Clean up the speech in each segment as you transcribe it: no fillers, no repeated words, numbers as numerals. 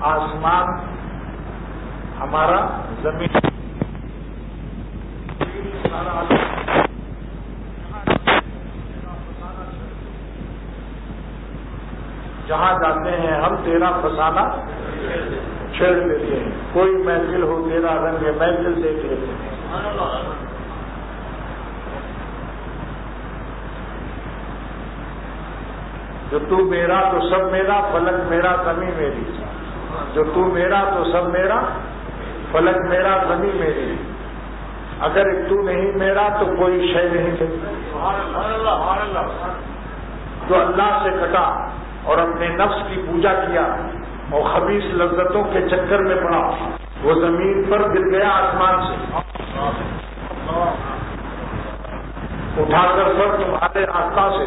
آسمان ہمارا زمین جہاں جاتے ہیں ہم تیرا فسانہ چھیڑ لیتے ہیں. کوئی محفل ہو تیرا رنگ محفل دیکھ لیتے ہیں. جو تو میرا تو سب میرا فلک میرا زمین میری. جو تو میرا تو سب میرا فلک میرا زمین میری. اگر تو نہیں میرا تو کوئی شے نہیں تھی. جو اللہ سے کٹا اور اپنے نفس کی پوجا کیا اور خبیث لذتوں کے چکر میں پڑا وہ زمین پر گر گیا آسمان سے. اٹھا کر سر تمہارے آستہ سے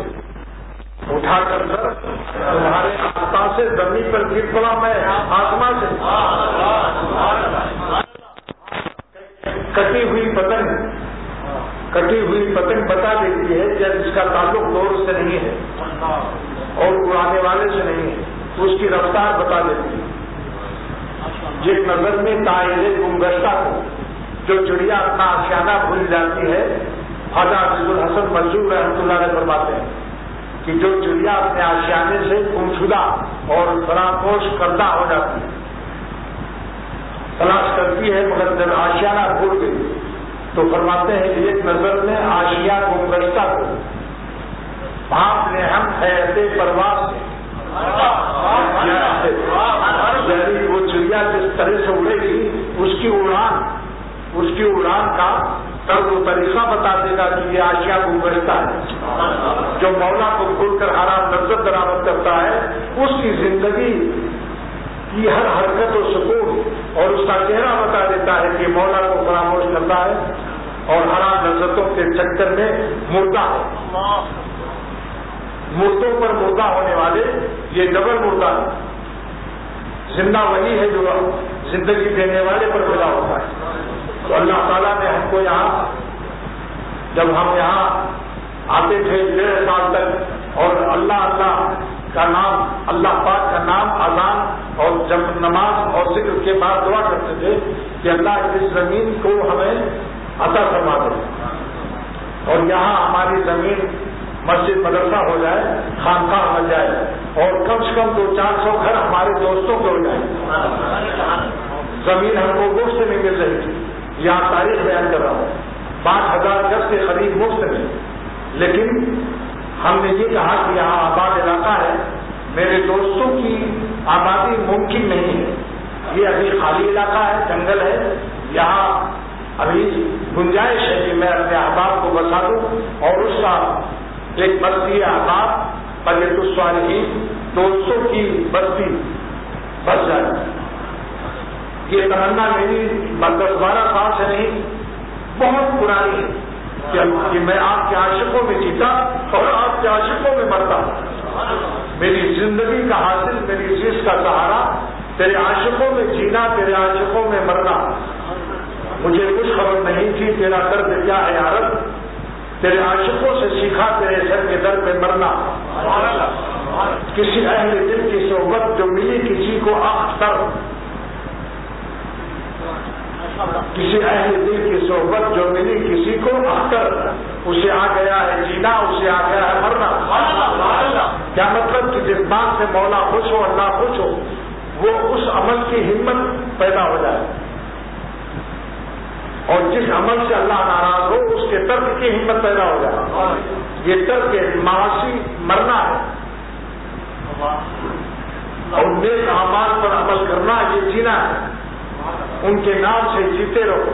اٹھا کر سر تمہارے آستہ سے زمین پر گر پڑا میں آسمان سے. کٹی ہوئی پتنگ بتا دیتی ہے کہ اس کا تعلق دور سے نہیں ہے اور اڑانے والے سے نہیں ہے. اس کی رفتار بتا دیتی ہے. ایک نظر میں تائل گمگشتہ کو جو چڑیا اپنا آشیانہ بھول جاتی ہے. خواجہ عبد الحسن منظور رحمۃ اللہ علیہ فرماتے ہیں کہ جو چڑیا اپنے آشیانے سے گمشدہ اور فراموش کردہ ہو جاتی ہے, تلاش کرتی ہے مگر جب آشیانہ بھول گئی تو فرماتے ہیں کہ ایک نظر میں آشیا گمگشتہ کو بھانپ لے ہم خیرتے پرواز سے. یعنی وہ چڑیا جس طرح سے اڑے گی اس کی اڑان کا طرز و طریقہ بتا دے گا کہ یہ آشیا گمگشتہ ہے. جو مولا کو بھول کر حرام لذت برآمد کرتا ہے اس کی زندگی کی ہر حرکت و سکون اور اس کا چہرہ بتا دیتا ہے کہ مولا کو فراموش کرتا ہے اور حرام لذتوں کے چکر میں مردہ ہے. مردوں پر مردہ ہونے والے یہ ڈبل مردہ ہے. زندہ وہی ہے جو زندگی دینے والے پر پیدا ہوتا ہے. تو اللہ تعالیٰ نے ہم کو یہاں جب ہم یہاں آتے تھے 1.5 سال تک اور اللہ کا نام اللہ پاک کا نام اذان اور جب نماز اور ذکر کے بعد دعا کرتے تھے کہ اللہ اس زمین کو ہمیں عطا فرما دے اور یہاں ہماری زمین مسجد مدرسہ ہو جائے, خانقاہ بن جائے اور کم سے کم 200-400 گھر ہمارے دوستوں کے ہو جائیں. زمین ہم کو مفت سے نہیں مل رہی تھی. یہاں تاریخ بیان کر رہا ہوں 5,000 گز کے قریب مفت میں, لیکن ہم نے یہ کہا کہ یہاں آباد علاقہ ہے, میرے دوستوں کی آبادی ممکن نہیں ہے. یہ ابھی خالی علاقہ ہے, جنگل ہے, یہاں ابھی گنجائش ہے کہ میں اپنے احباب کو بسا دوں اور اس کا ایک بستی احباب قریۃ الصالحین 200 کی بستی بس جائے. یہ تمنا میری 10-12 سال سے نہیں, بہت پرانی ہے کہ میں آپ کے عاشقوں میں جیتا اور آپ کے عاشقوں میں مرتا. میری زندگی کا حاصل, میری چیز کا سہارا تیرے عاشقوں میں جینا, تیرے عاشقوں میں مرنا. مجھے کچھ خبر نہیں تھی تیرا درد کیا ہے عرب, تیرے عاشقوں سے سیکھا تیرے سر کے در پہ مرنا. کسی اہل دل کی صحبت جو ملی کسی کو اختر, کسی اہل دل کی صحبت جو ملی کسی کو اختر, اسے آ گیا ہے جینا, اسے آ گیا ہے مرنا. کیا مطلب کہ جس بات سے مولا خوش ہو, اللہ خوش ہو, وہ اس عمل کی ہمت پیدا ہو جائے اور جس عمل سے اللہ ناراض ہو اس کے ترک کی ہمت پیدا ہو جائے. یہ ترک معاشی مرنا ہے اور نیک اعمال پر عمل کرنا یہ جینا ہے. ان کے نام سے جیتے رہو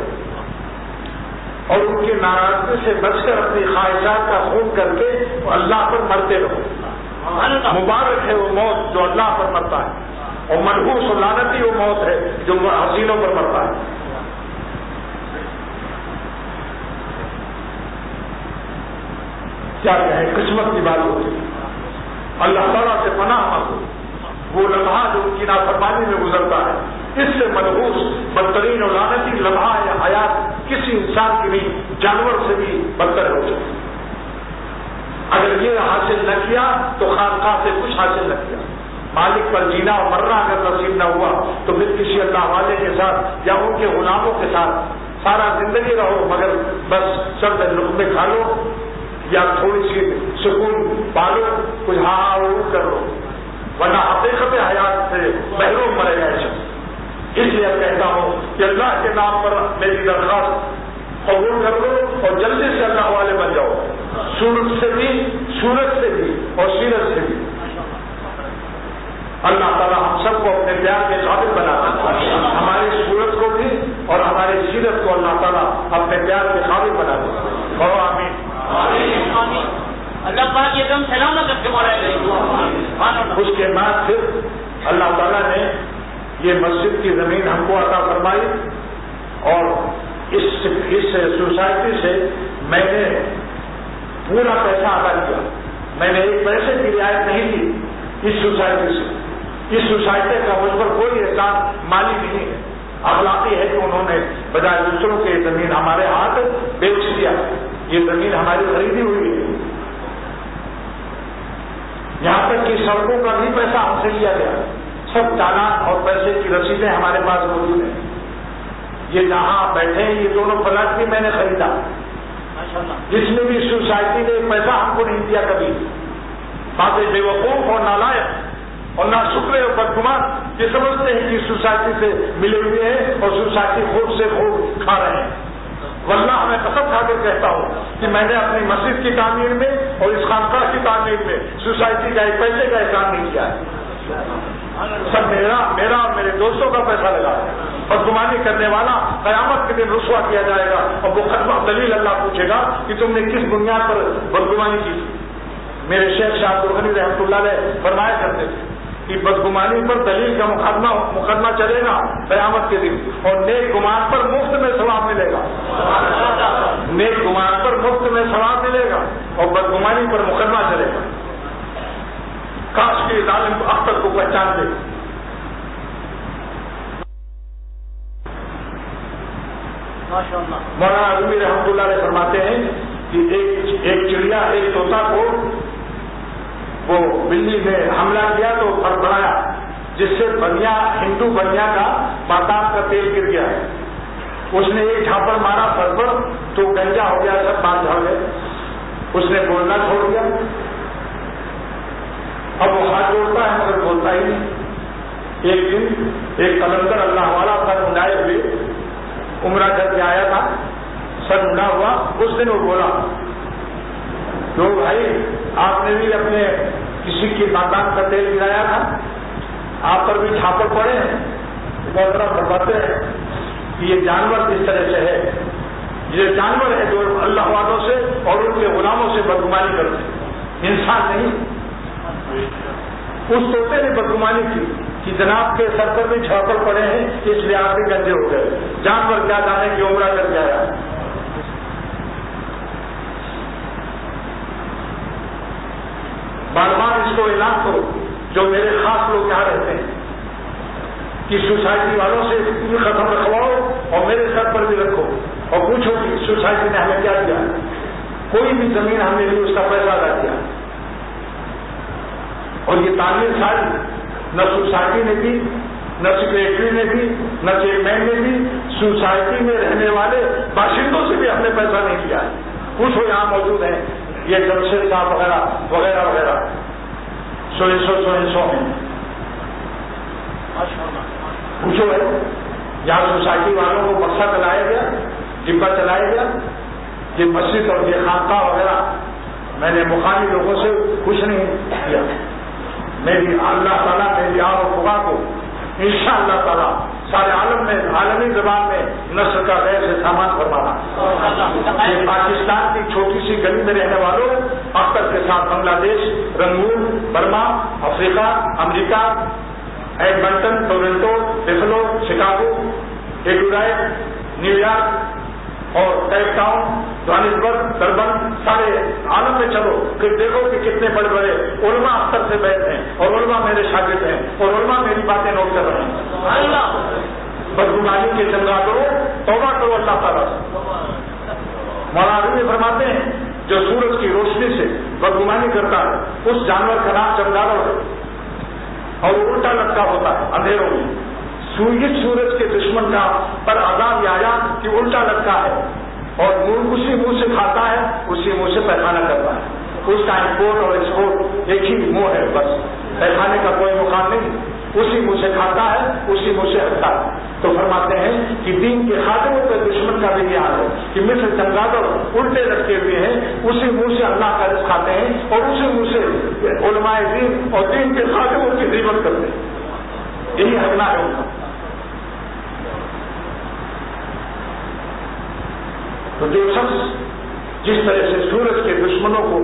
اور ان کی ناراضگی سے بچ کر اپنی خواہشات کا خون کر کے اللہ پر مرتے رہو. مبارک ہے وہ موت جو اللہ پر مرتا ہے اور منحوس و لعنتی وہ موت ہے جو حسینوں پر مرتا ہے. کیا کہیں, قسمت کی بات ہوتی ہے. اللہ تعالیٰ سے پناہ مانگو. وہ لمحہ جو ان کی نافرمانی میں گزرتا ہے اس سے منحوس بدترین اور لعنتی لمحہ یا حیات کسی انسان کی نہیں, جانور سے بھی بدتر ہو سکتی. اگر یہ حاصل نہ کیا تو خانقاہ سے کچھ حاصل نہ کیا. مالک پر جینا اور مرنا اگر نصیب نہ ہوا تو پھر کسی اللہ والے کے ساتھ یا ان کے غلاموں کے ساتھ سارا زندگی رہو، مگر بس چند لقمے کھا لو یا تھوڑی سی سکون پالو، کچھ ہاں کرو، ورنہ حقیقت حیات سے محروم مرے گا شخص۔ اس لیے کہتا ہوں کہ اللہ کے نام پر میری درخواست قبول کر لو اور جلدی سے اللہ والے بن جاؤ، سورج سے بھی، سورج سے بھی اور سیرت سے بھی۔ اللہ تعالیٰ ہم سب کو اپنے پیار کے قابل بناتا ہے، ہماری سورت کو بھی اور ہماری سیرت کو اللہ تعالیٰ اپنے پیار کے قابل بنا دے۔ اور آمین۔ اللہ پاک یہ دم سلامت کر کے بولا۔ اس کے بعد پھر اللہ تعالیٰ نے یہ مسجد کی زمین ہم کو عطا فرمائی اور اس سوسائٹی سے میں نے پورا پیسہ ادا کیا، میں نے ایک پیسے کی رعایت نہیں کی اس سوسائٹی سے۔ اس سوسائٹی کا مجھ پر کوئی احسان مالی نہیں ہے، اخلاقی ہے کہ انہوں نے بجائے دوسروں کے زمین ہمارے ہاتھ بیچ دیا، یہ زمین ہماری خریدی ہوئی ہے۔ یہاں تک کہ سڑکوں کا بھی پیسہ ہم سے لیا گیا، سب چالان اور پیسے کی رسیدیں ہمارے پاس موجود ہیں۔ یہ جہاں آپ بیٹھے ہیں یہ دونوں پلاٹ بھی میں نے خریدا، جس میں بھی سوسائٹی نے پیسہ ہم کو نہیں دیا کبھی۔ باتیں بے وقوف اور نالائق اور نہ شکرے اور بدگمان یہ سمجھتے ہیں کہ سوسائٹی سے ملے ہوئے ہیں اور سوسائٹی خوب سے خوب کھا رہے ہیں۔ واللہ میں قسم کھا کر کہتا ہوں کہ میں نے اپنی مسجد کی تعمیر میں اور اس خانقاہ کی تعمیر میں سوسائٹی کا ایک پیسے کا احسان نہیں کیا ہے، سب میرا اور میرے دوستوں کا پیسہ لگا ہے۔ بدگمانی کرنے والا قیامت کے دن رسوا کیا جائے گا اور وہ خطبہ دلیل اللہ پوچھے گا کہ تم نے کس بنیاد پر بدگمانی کی تھی۔ میرے شیخ شاہ عبدالغنی رحمۃ اللہ علیہ فرمایا کرتے تھے کہ بدگمانی پر دلیل کا مقدمہ چلے گا قیامت کے دن، اور نیک گمان پر مفت میں ثواب ملے گا، نیک گمان پر مفت میں ثواب ملے گا اور بدگمانی پر مقدمہ چلے گا۔ کاش کے ظالم اختر کو پہچان دے۔ مولانا رومی رحمۃ اللہ علیہ فرماتے ہیں کہ ایک چڑیا ایک طوطا کو وہ بلی نے حملہ کیا تو بڑھایا، جس سے بنیا ہندو بنیا کا پاتاب کا تیل گر گیا ہے۔ اس نے ایک جھاپڑ مارا سر پر تو گنجا ہو گیا، سب بات جھڑ گئے، اس نے بولنا چھوڑ دیا۔ اب وہ ہاتھ جوڑتا ہے مگر بولتا ہی نہیں۔ ایک دن ایک قلندر اللہ والا سر اڑائے ہوئے عمرہ کر کے آیا تھا، سر اڑا ہوا، اس دن وہ بولا تو بھائی آپ نے بھی اپنے کسی کی خاندان کا تیل گرایا تھا، آپ پر بھی چھاپڑ پڑے ہیں۔ بہت طرح فرماتے ہیں کہ یہ جانور اس طرح سے ہے، یہ جانور ہے جو اللہ والوں سے اور ان کے غلاموں سے بدگمانی کرتے ہیں، انسان نہیں۔ اس طوطے نے بدگمانی کی کہ جناب کے سر پر بھی چھاپڑ پڑے ہیں، اس لیے آپ بھی گندے ہو گئے۔ جانور کیا جانے کی عمرہ کر کے آیا۔ بار بار اس کو اعلان کرو جو میرے خاص لوگ یہاں رہتے ہیں کہ سوسائٹی والوں سے بھی ختم رکھواؤ اور میرے سر پر بھی رکھو اور پوچھو کہ سوسائٹی نے ہمیں کیا دیا۔ کوئی بھی زمین ہم نے لی اس کا پیسہ ادا کیا، اور یہ تعمیر ساری نہ سوسائٹی نے دی، نہ سیکریٹری نے دی، نہ چیئرمین نے دی، سوسائٹی میں رہنے والے باشندوں سے بھی ہم نے پیسہ نہیں لیا۔ پوچھو یہاں موجود ہیں یہ جمشید صاحب وغیرہ وغیرہ وغیرہ، سو میں پوچھو ہے یہاں سوسائٹی والوں کو بکسا چلایا گیا، ڈبا چلایا گیا، یہ مسجد اور یہ خانقاہ وغیرہ میں نے مقامی لوگوں سے کچھ نہیں کیا۔ میری اللہ تعالیٰ میری آب و فغا کو انشاءاللہ تعالیٰ سارے عالم میں عالمی زبان میں نثر کا غیر سے سامان فرمانا۔ یہ پاکستان کی چھوٹی سی گلی میں رہنے والوں اختر کے ساتھ بنگلہ دیش، رنگون، برما، افریقہ، امریکہ، ایڈمنٹن، ٹورنٹو، بفلو، شکاگو، ایڈورائٹ، نیو یارک اور کیپ ٹاؤن، جوہانسبرگ، دربن، سارے عالم میں چلو پھر دیکھو کہ کتنے بڑے بڑے علماء اختر سے بیٹھ ہیں اور علماء میرے شاگرد ہیں اور علماء میری باتیں نوٹ کر رہے ہیں۔ بدگمانی کے چنگا کرو، توبہ کرو اللہ تعالیٰ سے۔ مولانا رومی فرماتے ہیں جو سورج کی روشنی سے بدگمانی کرتا ہے اس جانور کا نام چمگادڑ ہے اور وہ الٹا لٹکا ہوتا ہے اندھیروں میں۔ اس سورج کے دشمن کا پر عذاب یہ آیا کہ الٹا لگتا ہے اور اسی منہ سے کھاتا ہے, اسی منہ سے پیخانہ کرتا ہے. اس کا امپورٹ اور ایکسپورٹ ایک ہی منہ ہے, بس پیخانے کا کوئی مقام نہیں. اسی منہ سے کھاتا ہے, اسی منہ سے ہٹتا ہے. تو فرماتے ہیں کہ دین کے خاتمے پر دشمن کا بھی یہ حال ہے کہ مثل چمگادڑ الٹے رکھے ہوئے ہیں, اسی منہ سے اللہ کا رزق کھاتے ہیں اور اسی منہ سے علماء دین اور دین کے خاتموں کی غیبت کرتے ہیں. یہی حملہ ہے ان کا. تو جو شخص جس طرح سے سورج کے دشمنوں کو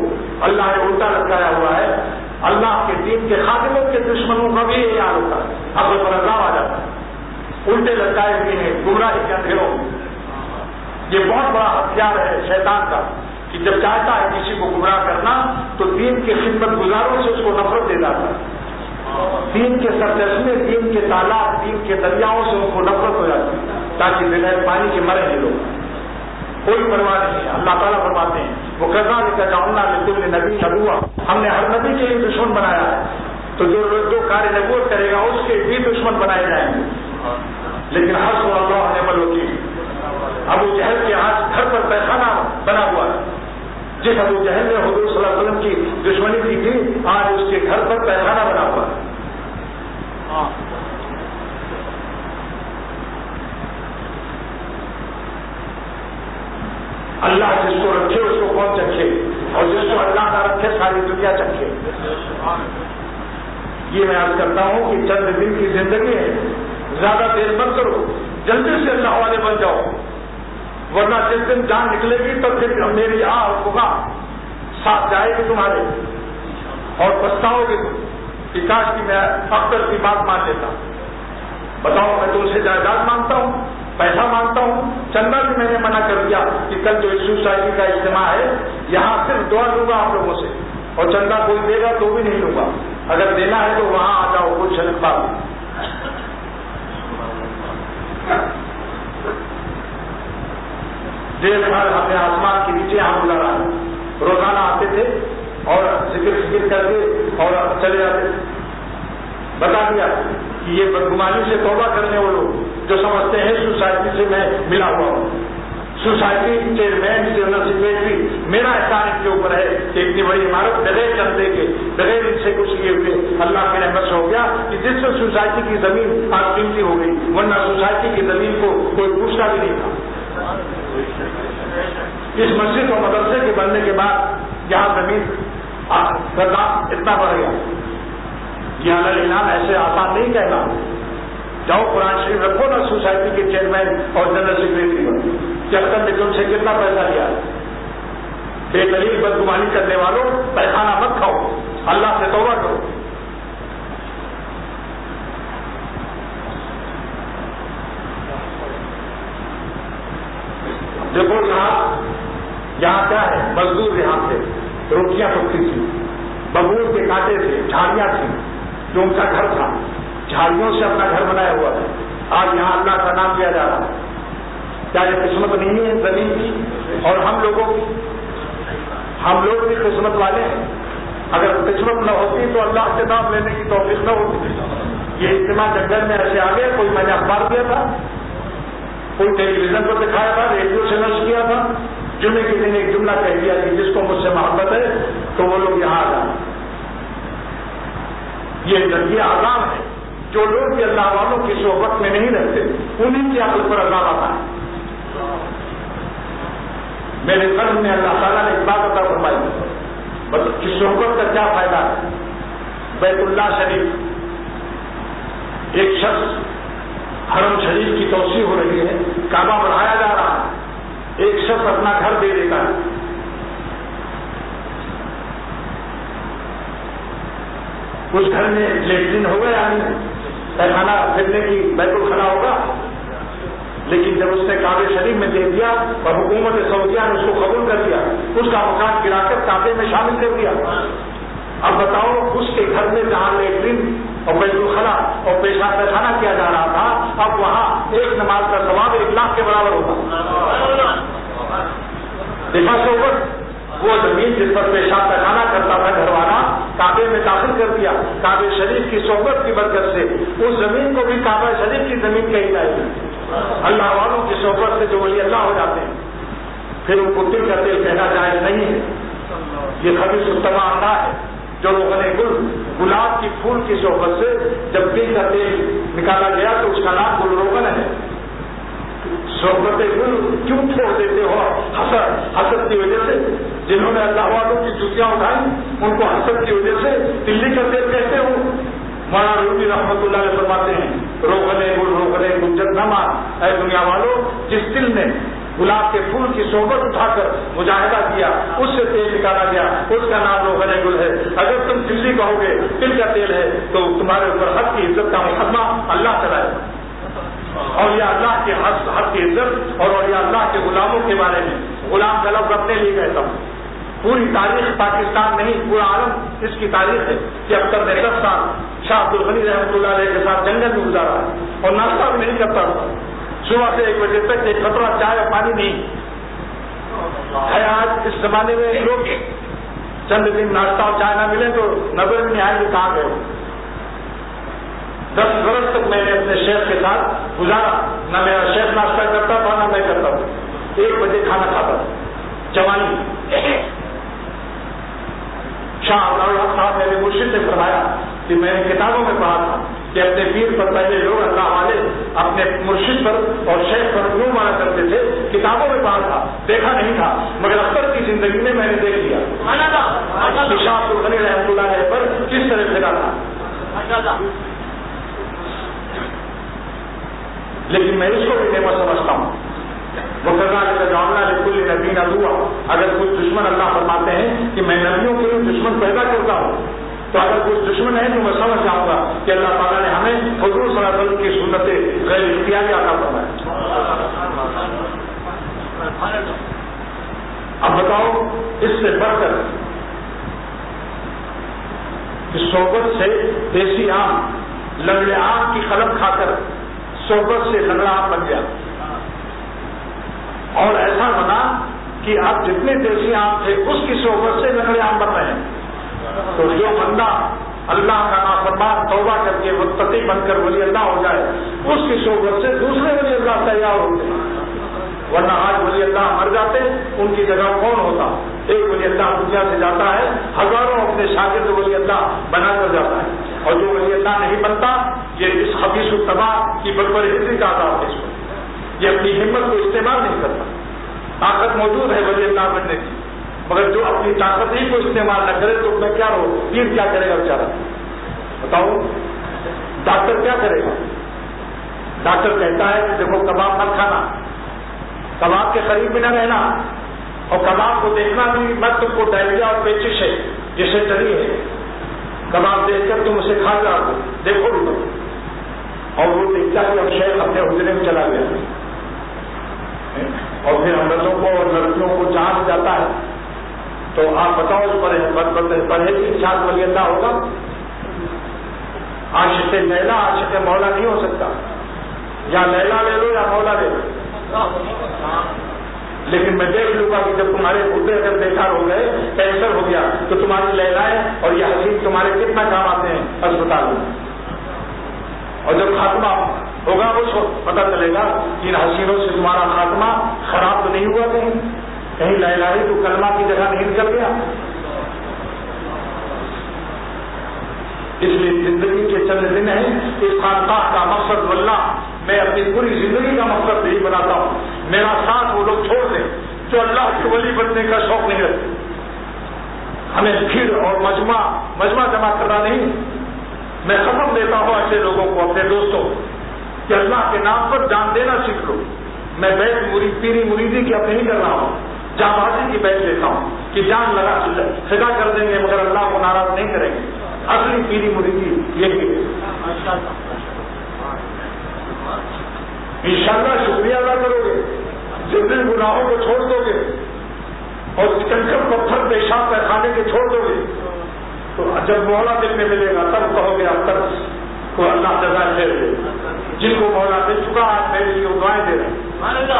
اللہ نے الٹا لٹکایا ہوا ہے, اللہ کے دین کے خاتموں کے دشمنوں کا بھی یہ حال ہوتا ہے. اب وہ پر عذاب آ جاتا ہے, الٹے لٹکائے ہوئے ہیں گمراہی کے اندھیروں میں. یہ بہت بڑا ہتھیار ہے شیطان کا کہ جب چاہتا ہے کسی کو گمراہ کرنا تو دین کے خدمت گزاروں سے اس کو نفرت دے جاتا ہے. دین کے سرچشمے, دین کے تالاب, دین کے دریاؤں سے ان کو نفرت ہو جاتی ہے تاکہ بغیر پانی کے مرے یہ لوگ. کوئی پرواہ نہیں ہے. اللہ تعالیٰ فرماتے ہیں وہ کذالک جعلنا لکل نبی عدوا, ہم نے ہر نبی کے لیے دشمن بنایا ہے. تو جو کار نبوت کرے گا اس کے بھی دشمن بنائے جائیں گے. لیکن حسب اللہ ونعم الوکیل. ابو جہل کے آج گھر پر پیخانہ بنا ہوا ہے. جس ابو جہل نے حضور صلی اللہ علیہ وسلم کی دشمنی کی تھی, آج اس کے گھر پر پیخانہ بنا ہوا ہے. اللہ جس کو رکھے اس کو کون چکھے, اور جس کو اللہ نہ رکھے ساری دنیا چکھے. یہ میں عرض کرتا ہوں کہ چند دن کی زندگی ہے, زیادہ دیر مت کرو, جلدی سے اللہ والے بن جاؤ, ورنہ جس دن جان نکلے گی تو پھر میری ہوگا ساتھ جائے گی تمہارے, اور پچھتاؤ گے تم کہ کاش کی میں اختر کی بات مان لیتا. بتاؤ, میں تم سے جائیداد مانگتا ہوں, پیسہ مانگتا ہوں, چندہ بھی میں نے منع کر دیا کہ کل جو سوسائٹی کا اجتماع ہے یہاں صرف دعا لوں گا آپ لوگوں سے, اور چندہ کوئی دے گا تو بھی نہیں لوں گا. اگر دینا ہے تو وہاں آ جاؤ, کچھ شرکتا ہوں. دیر بھر ہمیں آسمان کے نیچے یہاں بلا رہا ہے. روزانہ آتے تھے اور ذکر کر کے اور چلے جاتے تھے. بتا دیا کہ یہ بدگمانی سے توبہ کرنے وہ لوگ جو سمجھتے ہیں سوسائٹی سے میں ملا ہوا ہوں, سوسائٹی چیئرمین جنرل سیکریٹری, میرا احسان ان کے اوپر ہے کہ اتنی بڑی عمارت بغیر چندے کے, بغیر ان سے کچھ کیے ہوئے اللہ کے رحمت سے ہو گیا کہ جس سے سوسائٹی کی زمین آج قیمتی ہو گئی, ورنہ سوسائٹی کی زمین کو کوئی پوچھتا بھی نہیں تھا. اس مسجد اور مدرسے کے بننے کے بعد یہاں زمین کا دام اتنا بڑھ گیا. یہ اعلان ایسے آسان نہیں کہنا. جاؤ قرآن شریف رکھو نا سوسائٹی کے چیئرمین اور جنرل سیکریٹری میں, چکر نے تم سے کتنا پیسہ لیا. بے دلیل بدگمانی کرنے والوں پیخانہ مت کھاؤ, اللہ سے توبہ کرو. دیکھو یہاں کیا ہے, مزدور یہاں سے روٹیاں پکتی تھی, ببور کے کانٹے تھے, جھاڑیاں تھیں, جو ان کا گھر تھا, جھاڑیوں سے اپنا گھر بنایا ہوا تھا. آج یہاں اللہ کا نام لیا جا رہا ہے. کیا یہ قسمت نہیں ہے زمین کی اور ہم لوگوں کی؟ ہم لوگ بھی قسمت والے ہیں. اگر قسمت نہ ہوتی تو اللہ کے نام لینے کی توفیق نہ ہوتی. یہ اجتماع جنگل میں ایسے آگے, کوئی میں نے اخبار دیا تھا, کوئی ٹیلی ویژن پر دکھایا تھا, ریڈیو سے نشر کیا تھا, جمعے کے دن ایک جملہ کہہ دیا کہ جس کو مجھ سے محبت ہے تو وہ لوگ یہاں آ جائیں. یہ عذاب ہے. جو لوگ بھی اللہ والوں کی صحبت میں نہیں رہتے انہیں کی عقل پر عذاب آتا ہے. میرے قلب میں اللہ تعالیٰ نے ایک بات عطا فرمائی کہ صحبت کا کیا فائدہ ہے. بیت اللہ شریف, ایک شخص حرم شریف کی توسیع ہو رہی ہے, کعبہ بڑھایا جا رہا ہے, ایک شخص اپنا گھر دے دیتا ہے. اس گھر میں لیٹرین ہوگا یا نہیں, پیخانہ پھرنے کی بیت الخلا ہوگا, لیکن جب اس نے کعبے شریف میں دے دیا اور حکومت سعودیہ نے اس کو قبول کر دیا, اس کا مکان گرا کر کعبے میں شامل کر دیا. اب بتاؤ, اس کے گھر میں جہاں لیٹرین اور بیت الخلا اور پیشاب پیخانہ کیا جا رہا تھا, اب وہاں ایک نماز کا ثواب 1 لاکھ کے برابر ہوگا. دیکھا صحبت, وہ زمین جس پر پیشاب پیخانہ کرتا تھا گھر والا, کعبے میں داخل کر دیا. کعبے شریف کی صحبت کی برکت سے اس زمین کو بھی کعبہ شریف کی ریتیلی زمین کہی جائے گی. اللہ والوں کی صحبت سے جو ولی اللہ ہو جاتے ہیں پھر ان کو تل کا تیل کہنا جائز نہیں ہے. یہ خبیث التما اللہ ہے. جو روغن گل گلاب کی پھول کی صحبت سے جب تل کا تیل نکالا گیا تو اس کا نام گل روغن ہے. صحبت گل کیوں چھوڑ دیتے ہو؟ حسد کی وجہ سے. جنہوں نے اللہ والوں کی جوتیاں اٹھائی ان کو حسد کی وجہ سے دلی کا تیل کہتے ہو. مولانا رومی رحمۃ اللہ علیہ فرماتے ہیں روغن گل جب نہ مان اے دنیا والوں، جس دل نے گلاب کے پھول کی صحبت اٹھا کر مجاہدہ کیا اس سے تیل نکالا گیا اس کا نام روغن گل ہے. اگر تم دلی کہو گے تل کا تیل ہے تو تمہارے اوپر حق کی عزت کا مقدمہ اللہ چلائے. اور یہ اللہ کے حق کی عزت اور یہ اللہ کے غلاموں کے بارے میں غلام کا لفظ اپنے لیے کہتا ہوں. پوری تاریخ پاکستان نہیں پورا عالم اس کی تاریخ ہے کہ اختر نے 10 سال شاہ عبد الغنی رحمۃ اللہ علیہ کے ساتھ جنگل میں گزارا اور ناشتہ بھی نہیں کرتا تھا. صبح سے 1 بجے تک ایک قطرہ چائے اور پانی نہیں ہے. آج اس زمانے میں لوگ چند دن ناشتہ اور چائے نہ ملے تو نظر میں نہیں آئے کہ کہاں گئے. 10 برس تک میں نے اپنے شیخ کے ساتھ گزارا. نہ میرا شیخ ناشتہ کرتا تھا نہ میں کرتا تھا. 1 بجے کھانا کھاتا تھا. جوانی شاہ عبداللہ صاحب میرے مرشد نے فرمایا کہ میں نے کتابوں میں پڑھا تھا کہ اپنے پیر پر پہلے لوگ اللہ والے اپنے مرشد پر اور شیخ پر کیوں مانا کرتے تھے. کتابوں میں پڑھا تھا دیکھا نہیں تھا مگر اختر کی زندگی میں نے دیکھ لیا کہ شاہ عبد الغنی رحمۃ اللہ علیہ پر کس طرح لگا تھا. لیکن میں اس کو بھی نعمت سمجھتا ہوں. کل نبی دعا اگر کچھ دشمن اللہ فرماتے ہیں کہ میں نبیوں کے لیے دشمن پیدا کرتا ہوں تو اگر کچھ دشمن ہے تو میں سمجھ جاؤں گا کہ اللہ تعالیٰ نے ہمیں حضور صلی اللہ علیہ وسلم کی سنتیں غیر اختیاری عطا فرمایا. اب بتاؤ اس سے بڑھ کر اس صحبت سے دیسی آم لنگڑے آم کی قلم کھا کر صحبت سے لنگڑا آم بن گیا. اور ایسا بنا کہ اب جتنے دیسی آم تھے اس کی صحبت سے لنگڑے آم بن رہے ہیں. تو جو بندہ اللہ کا نافرمان توبہ کر کے متقی بن کر ولی اللہ ہو جائے اس کی صحبت سے دوسرے ولی اللہ تیار ہوتے ہیں. ورنہ آج ولی اللہ مر جاتے ان کی جگہ کون ہوتا؟ ایک ولی اللہ دنیا سے جاتا ہے ہزاروں اپنے شاگرد ولی اللہ بنا کر جاتا ہے. اور جو ولی اللہ نہیں بنتا یہ اس خبیث التبا کی بربریتی کا عذاب ہے. اس کو یہ اپنی ہمت کو استعمال نہیں کرتا. طاقت موجود ہے ولی اللہ بننے کی مگر جو اپنی طاقت ہی کو استعمال نہ کرے تو میں کیا ہو پیر کیا کرے گا بیچارہ؟ بتاؤ ڈاکٹر کیا کرے گا؟ ڈاکٹر کہتا ہے کہ دیکھو کباب مت کھانا، کباب کے قریب بھی نہ رہنا اور کباب کو دیکھنا بھی مت. تم کو ڈائریا اور پیچش ہے جسے ڈری ہے کباب دیکھ کر تم اسے کھا جاؤ دیکھو بھی مت. اور وہ دیکھتا ہے اب شیخ اپنے حجرے میں چلا گیا اور پھر عورتوں کو اور لڑکیوں کو جان جاتا ہے. تو آپ بتاؤ اس پرہیز کے ساتھ ولی اللہ ہوگا؟ عاشق لیلا عاشق مولا نہیں ہو سکتا. یا لیلا لے لو یا مولا لے لو. لیکن میں دیکھ لوں گا کہ جب تمہارے گردے اگر بیکار ہو گئے کینسر ہو گیا تو تمہاری لیلائیں اور یہ حسین تمہارے کتنا کام آتے ہیں اسپتال میں. اور جب خاتمہ ہوگا اس وقت پتہ چلے گا کہ ان حسینوں سے تمہارا خاتمہ خراب تو نہیں ہوا کہیں لا الہ تو کلمہ کی جگہ نہیں نکل گیا. اس لیے زندگی کے چند دن ہیں. اس خانقاہ کا مقصد واللہ میں اپنی پوری زندگی کا مقصد یہی بناتا ہوں میرا ساتھ وہ لوگ چھوڑ دیں جو اللہ کے ولی بننے کا شوق نہیں رکھتے. ہمیں بھیڑ اور مجمع جمع کرنا نہیں. میں قسم دیتا ہوں ایسے لوگوں کو اپنے دوستوں کہ اللہ کے نام پر جان دینا سیکھ لو. میں بیت پیری مریدی کی اپنی نہیں کر رہا ہوں، جاں بازی کی بیت لیتا ہوں کہ جان لگا فدا کر دیں گے مگر اللہ کو ناراض نہیں کریں گے. اصلی پیری مریدی یہی ہے. انشاءاللہ شکریہ ادا کرو گے، جتنے گناہوں کو چھوڑ دو گے اور کنکر پتھر پیشاب پیخانے کے چھوڑ دو گے تو جب مولا دل میں ملے گا تب کہو گے اب تک کو اللہ جزائے خیر دے. جن کو مولا مل چکا آج میرے لیے دعائیں دے رہے ہیں.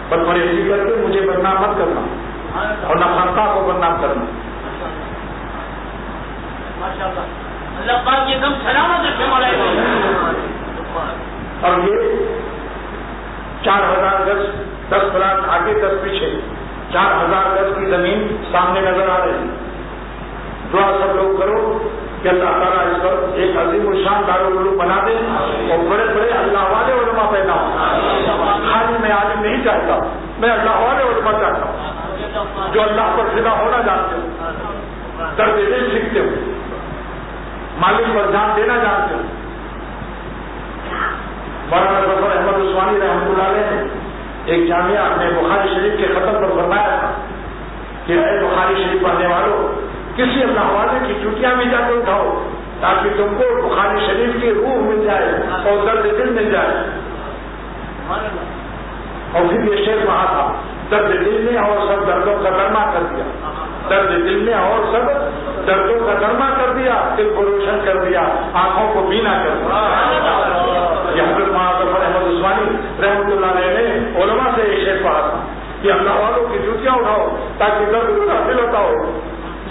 بس پرہیزی کر کے مجھے بدنام مت کرنا اور نہ خانقاہ کو بدنام کرنا. اللہ پاک یہ دم سلامت رکھے مولا. اور یہ 4000 گز 10 پلاٹ آگے 10 پیچھے 4000 گز کی زمین سامنے نظر آ رہی. دعا سب لوگ کرو کہ اللہ تعالیٰ اس پر ایک عظیم الشان دارالعلوم بنا دے اور بڑے بڑے اللہ والے علماء پیدا ہوں. خالی میں عالم نہیں چاہتا, میں اللہ والے علماء چاہتا ہوں جو اللہ پر فدا ہونا جانتے ہو, درد دل سیکھتے ہو, مالک پر جان دینا جانتے ہو. مولانا ظفر احمد عثمانی رحمۃ اللہ علیہ نے ایک جامعہ میں بخاری شریف کے ختم پر فرمایا تھا کہ اے بخاری شریف پڑھنے والوں, کسی اللہ والے کی چوٹیاں بھی جا کے اٹھاؤ تاکہ تم کو بخاری شریف کی روح مل جائے اور درد دل مل جائے. اور پھر یہ شعر وہاں تھا, درد دل نے اور سب دردوں کا درما کر دیا, درد دل نے اور سب دردوں کا درما کر دیا, دل کو روشن کر دیا, آنکھوں کو بینا کر دیا. یہ حضرت مولانا ظفر احمد عثمانی رحمۃ اللہ علیہ نے علماء سے یہ شعر پڑھا تھا کہ اللہ والوں کی جوتیاں اٹھاؤ تاکہ درد کا دل ہوتا ہو.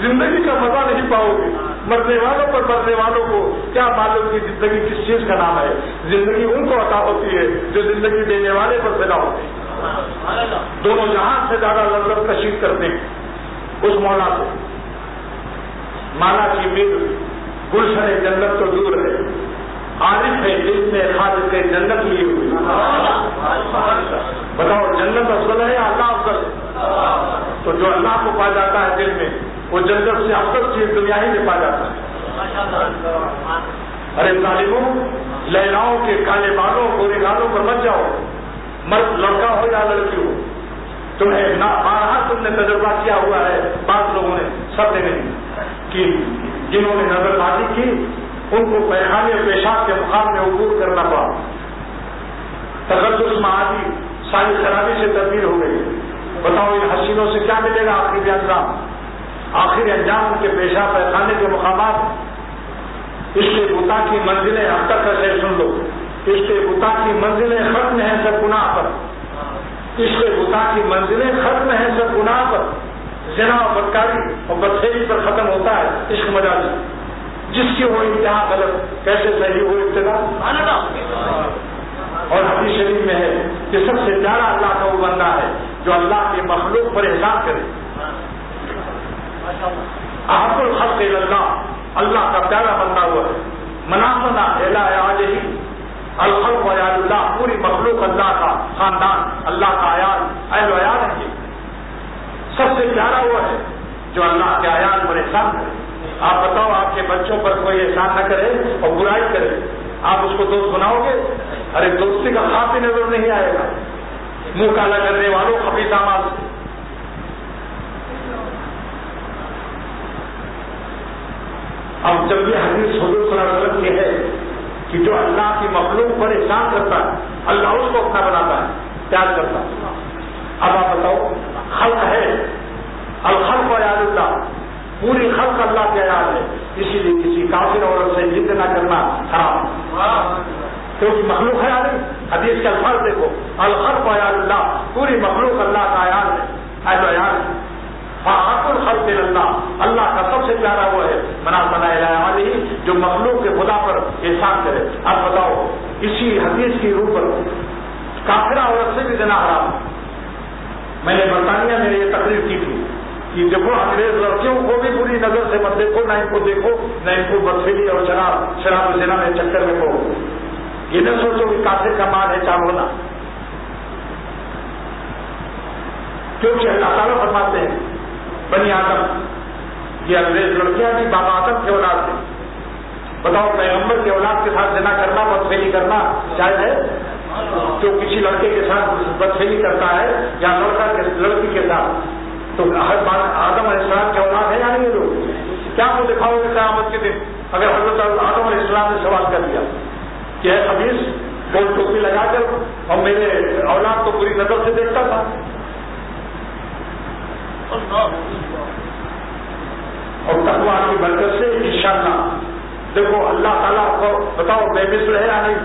زندگی کا مزہ نہیں پاؤ گے, مرنے والوں پر مرنے والوں کو کیا معلوم کی زندگی کس چیز کا نام ہے. زندگی ان کو عطا ہوتی ہے جو زندگی دینے والے پر فدا ہوتے ہیں. دونوں جہان سے زیادہ لذت کشید کرتے ہیں اس مولا سے. مالا کی میر گلشن جنت تو دور ہے, عارف ہے دل میں خالق کے جنت لیے ہوئی. بتاؤ جنت افضل ہے یا اللہ افضل ہے؟ تو جو اللہ کو پا جاتا ہے دل میں وہ جنت سے افضل چیز دنیا ہی میں پا جاتا ہے. ارے ظالموں, لیلاؤں کے کالے بالوں گورے گالوں پر مت جاؤ, مرد لڑکا ہو یا لڑکی ہو. تمہیں نہ بارہا تم نے تجربہ کیا ہوا ہے, بعض لوگوں نے, سب نے نہیں, کہ جنہوں نے نظر بازی کی ان کو پیخانے پیشاب کے مقام میں عبور کرنا پڑا. تقدس معادی ساری خرابی سے تبدیل ہو گئی. بتاؤ ان حسینوں سے کیا ملے گا آخری انجام؟ آخری انجام ان کے پیشاب پیخانے کے مقامات. اس کے بتا کی منزلیں اب تک ایسے سن لو, اس کے بتا کی منزلیں ختم ہیں سب گناہ پر. اس کے بتا کی منزلیں ختم ہیں سب گناہ پر. زنا اور بدکاری اور بدفعلی پر ختم ہوتا ہے عشق مجازی. جس کی وہ انتہا غلط کیسے صحیح ہو ابتدا. اور حدیث شریف میں ہے کہ سب سے پیارا اللہ کا وہ بندہ ہے جو اللہ کے مخلوق پر احسان کرے. احب الخلق الی اللہ, اللہ کا پیارا بندہ ہوا ہے. منافنا الی عیالہ الخلق عیال اللہ, پوری مخلوق اللہ کا خاندان, اللہ کا عیال, اہل و عیال ہے. سب سے پیارا وہ ہے جو اللہ کے عیال پر احسان کرے. آپ بتاؤ آپ کے بچوں پر کوئی احسان نہ کرے اور برائی کرے, آپ اس کو دوست بناؤ گے؟ ارے دوستی کا خواب بھی نظر نہیں آئے گا. منہ کالا کرنے والوں خبیث اعمال سے. اب جب یہ حدیث حضور صلی اللہ علیہ وسلم کی ہے کہ جو اللہ کی مخلوق پر احسان کرتا ہے اللہ اس کو اپنا بناتا ہے, پیار کرتا ہے. اب آپ بتاؤ, خلق ہے, الخلق عیال اللہ, پوری خلق اللہ کے عیال ہے. اسی لیے کسی کافر عورت سے ضد نہ کرنا حرام, کیونکہ مخلوق ہے عیال. حدیث کے الفاظ دیکھو, الخلق عیال اللہ, پوری مخلوق اللہ کا عیال ہے, اہل عیال ہے. فاحق الخلق اللہ, اللہ کا سب سے پیارا وہ ہے منافنا الی عیالہ جو مخلوق کے خدا پر احسان کرے. اب بتاؤ اسی حدیث کی روح پر کافرہ عورت سے بھی زنا حرام. میں نے برطانیہ میں یہ تقریر کی تھی کہ دیکھو انگریز لڑکیوں کو بھی بری نظر سے مت دیکھو, نہ ان کو دیکھو, نہ ان کو بدفعلی اور شراب زنا میں چکر میں پڑو. یہ نہ سوچو کہ کافر کا مال ہے چار ہونا, کیونکہ اللہ تعالیٰ فرماتے ہیں بنی آدم, یہ انگریز لڑکیاں بھی بابا آدم کے اولاد تھے. بتاؤ پیغمبر کے اولاد کے ساتھ زنا کرنا, بدفعلی کرنا جائز ہے؟ جو کسی لڑکے کے ساتھ بدفعلی کرتا ہے یا لڑکا لڑکی کے ساتھ, تو آدم علیہ السلام کے اولاد ہے یا نہیں لوگ؟ کیا وہ دکھاؤ گے قیامت کے دن اگر حضرت آدم علیہ السلام نے سوال کر دیا کہ اے خبیث, گول ٹوپی لگا کر اور میرے اولاد کو بری نظر سے دیکھتا تھا. اور تقویٰ کی برکت سے انشاءاللہ دیکھو اللہ تعالیٰ کو بتاؤ بے مثل ہے یا نہیں؟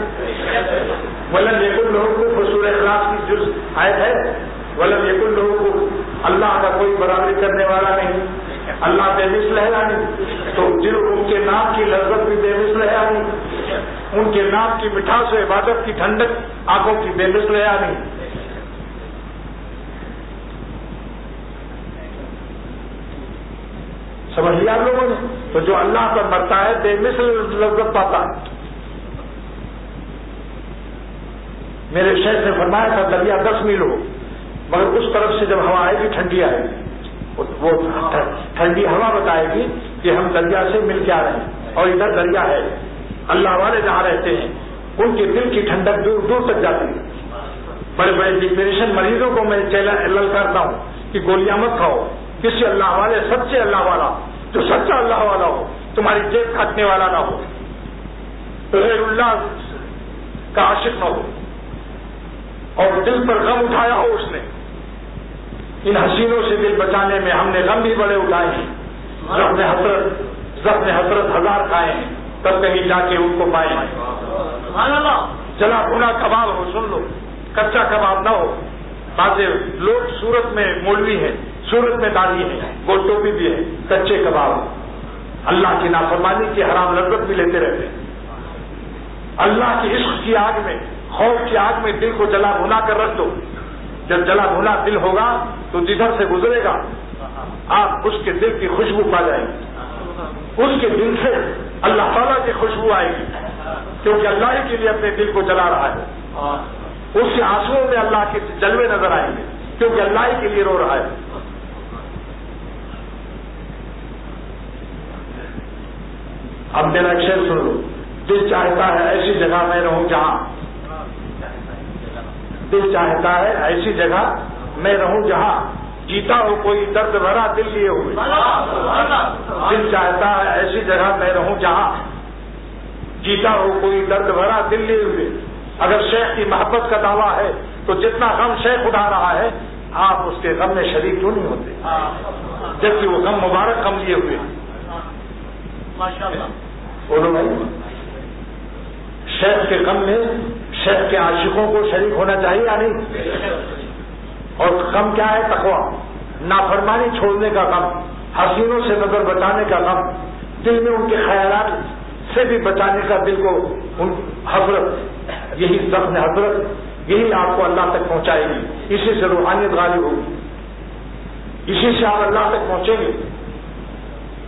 ولم یکن لہ سورہ اخلاص کی جز آیت ہے, ولم یکن لہ, اللہ کا کوئی برابری کرنے والا نہیں, اللہ بے مثل ہے یا نہیں؟ تو جن ان کے نام کی لذت بھی بے مثل ہے یا نہیں؟ ان کے نام کی مٹھاس و عبادت کی ٹھنڈک آنکھوں کی بے مثل ہے یا نہیں؟ سمجھ لیا لوگوں نے؟ تو جو اللہ پر مرتا ہے بے مثل لذت پاتا ہے. میرے شیخ نے فرمایا تھا دریا 10 میل ہو مگر اس طرف سے جب ہوا آئے گی ٹھنڈی آئے گی، وہ ٹھنڈی ہوا بتائے گی کہ ہم دریا سے مل کے آ رہے ہیں اور ادھر دریا ہے. اللہ والے جہاں رہتے ہیں ان کے دل کی ٹھنڈک دور دور تک جاتی ہے. بڑے بڑے ڈپریشن مریضوں کو میں للکارتا ہوں کہ گولیاں مت کھاؤ، کسی اللہ والے سچے اللہ والا جو سچا اللہ والا ہو، تمہاری جیب کاٹنے والا نہ ہو، غیر اللہ کا عاشق نہ ہو اور دل پر غم اٹھایا ہو اس نے. ان حسینوں سے دل بچانے میں ہم نے غم بھی بڑے اٹھائے ہیں، زخم حسرت 1000 کھائے ہیں، تب کہیں جا کے ان کو پائیں. جلا بھنا کباب ہو، سن لو، کچا کباب نہ ہو. بازے لوگ صورت میں مولوی ہیں، صورت میں داڑھی ہے، گول ٹوپی بھی ہے، کچے کباب اللہ کی نافرمانی کی حرام لذت بھی لیتے رہتے ہیں. اللہ کی عشق کی آگ میں، خوف کی آگ میں دل کو جلا بھنا کر رکھ دو. جب جلا بھنا دل ہوگا تو جدھر سے گزرے گا آپ اس کے دل کی خوشبو پا جائیں گے. اس کے دل سے اللہ تعالیٰ کی خوشبو آئے گی کیونکہ اللہ ہی کے لیے اپنے دل کو جلا رہا ہے. اس کے آنسوؤں میں اللہ کے جلوے نظر آئیں گے کیونکہ اللہ ہی کے لیے رو رہا ہے. اب میرا ایک شعر سن لو. دل چاہتا ہے ایسی جگہ میں رہوں جہاں، دل چاہتا ہے ایسی جگہ میں رہوں جہاں جیتا ہو کوئی درد بھرا دل لیے ہوئے. دل چاہتا ہے ایسی جگہ میں رہوں جہاں جیتا ہو کوئی درد بھرا دل لیے ہوئے. اگر شیخ کی محبت کا دعویٰ ہے تو جتنا غم شیخ اٹھا رہا ہے آپ اس کے غم میں شریک کیوں نہیں ہوتے جبکہ وہ غم مبارک غم لیے ہوئے. بولو بھائی، شیخ کے غم میں شیخ کے عاشقوں کو شریک ہونا چاہیے یا نہیں؟ اور غم کیا ہے؟ تقویٰ، نافرمانی چھوڑنے کا غم، حسینوں سے نظر بچانے کا غم، دل میں ان کے خیالات سے بھی بچانے کا دل کو ان حضرت، یہی زخم حضرت، یہی آپ کو اللہ تک پہنچائے گی. اسی سے روحانیت غالب ہوگی، اسی سے آپ اللہ تک پہنچیں گے.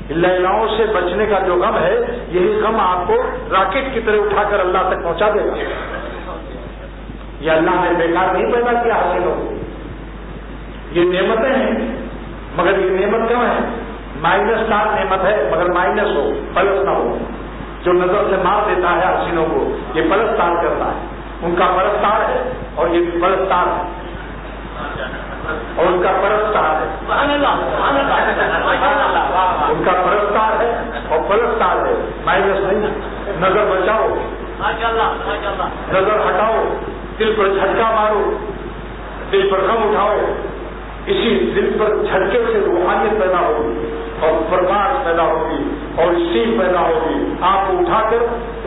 لیلاؤں سے بچنے کا جو غم ہے یہی غم آپ کو راکٹ کی طرح اٹھا کر اللہ تک پہنچا دے گا. یہ اللہ نے بیکار نہیں پیدا کیا حسینوں کو، یہ نعمتیں ہیں مگر یہ نعمت کم ہے. مائنس دار نعمت ہے مگر مائنس ہو، پلس نہ ہو. جو نظر سے مار دیتا ہے حسینوں کو یہ پرستار کرتا ہے. ان کا پرستار ہے اور یہ بھی پرستار ہے اور ان کا پرستار ہے. ان کا پرستار ہے اور پرستار ہے، مائنس نہیں. نظر بچاؤ، نظر ہٹاؤ، دل پر جھٹکا مارو، دل پر غم اٹھاؤ. اسی دل پر جھٹکے سے روحانیت پیدا ہوگی اور پرکاش پیدا ہوگی اور سیل پیدا ہوگی. آپ کو اٹھا کر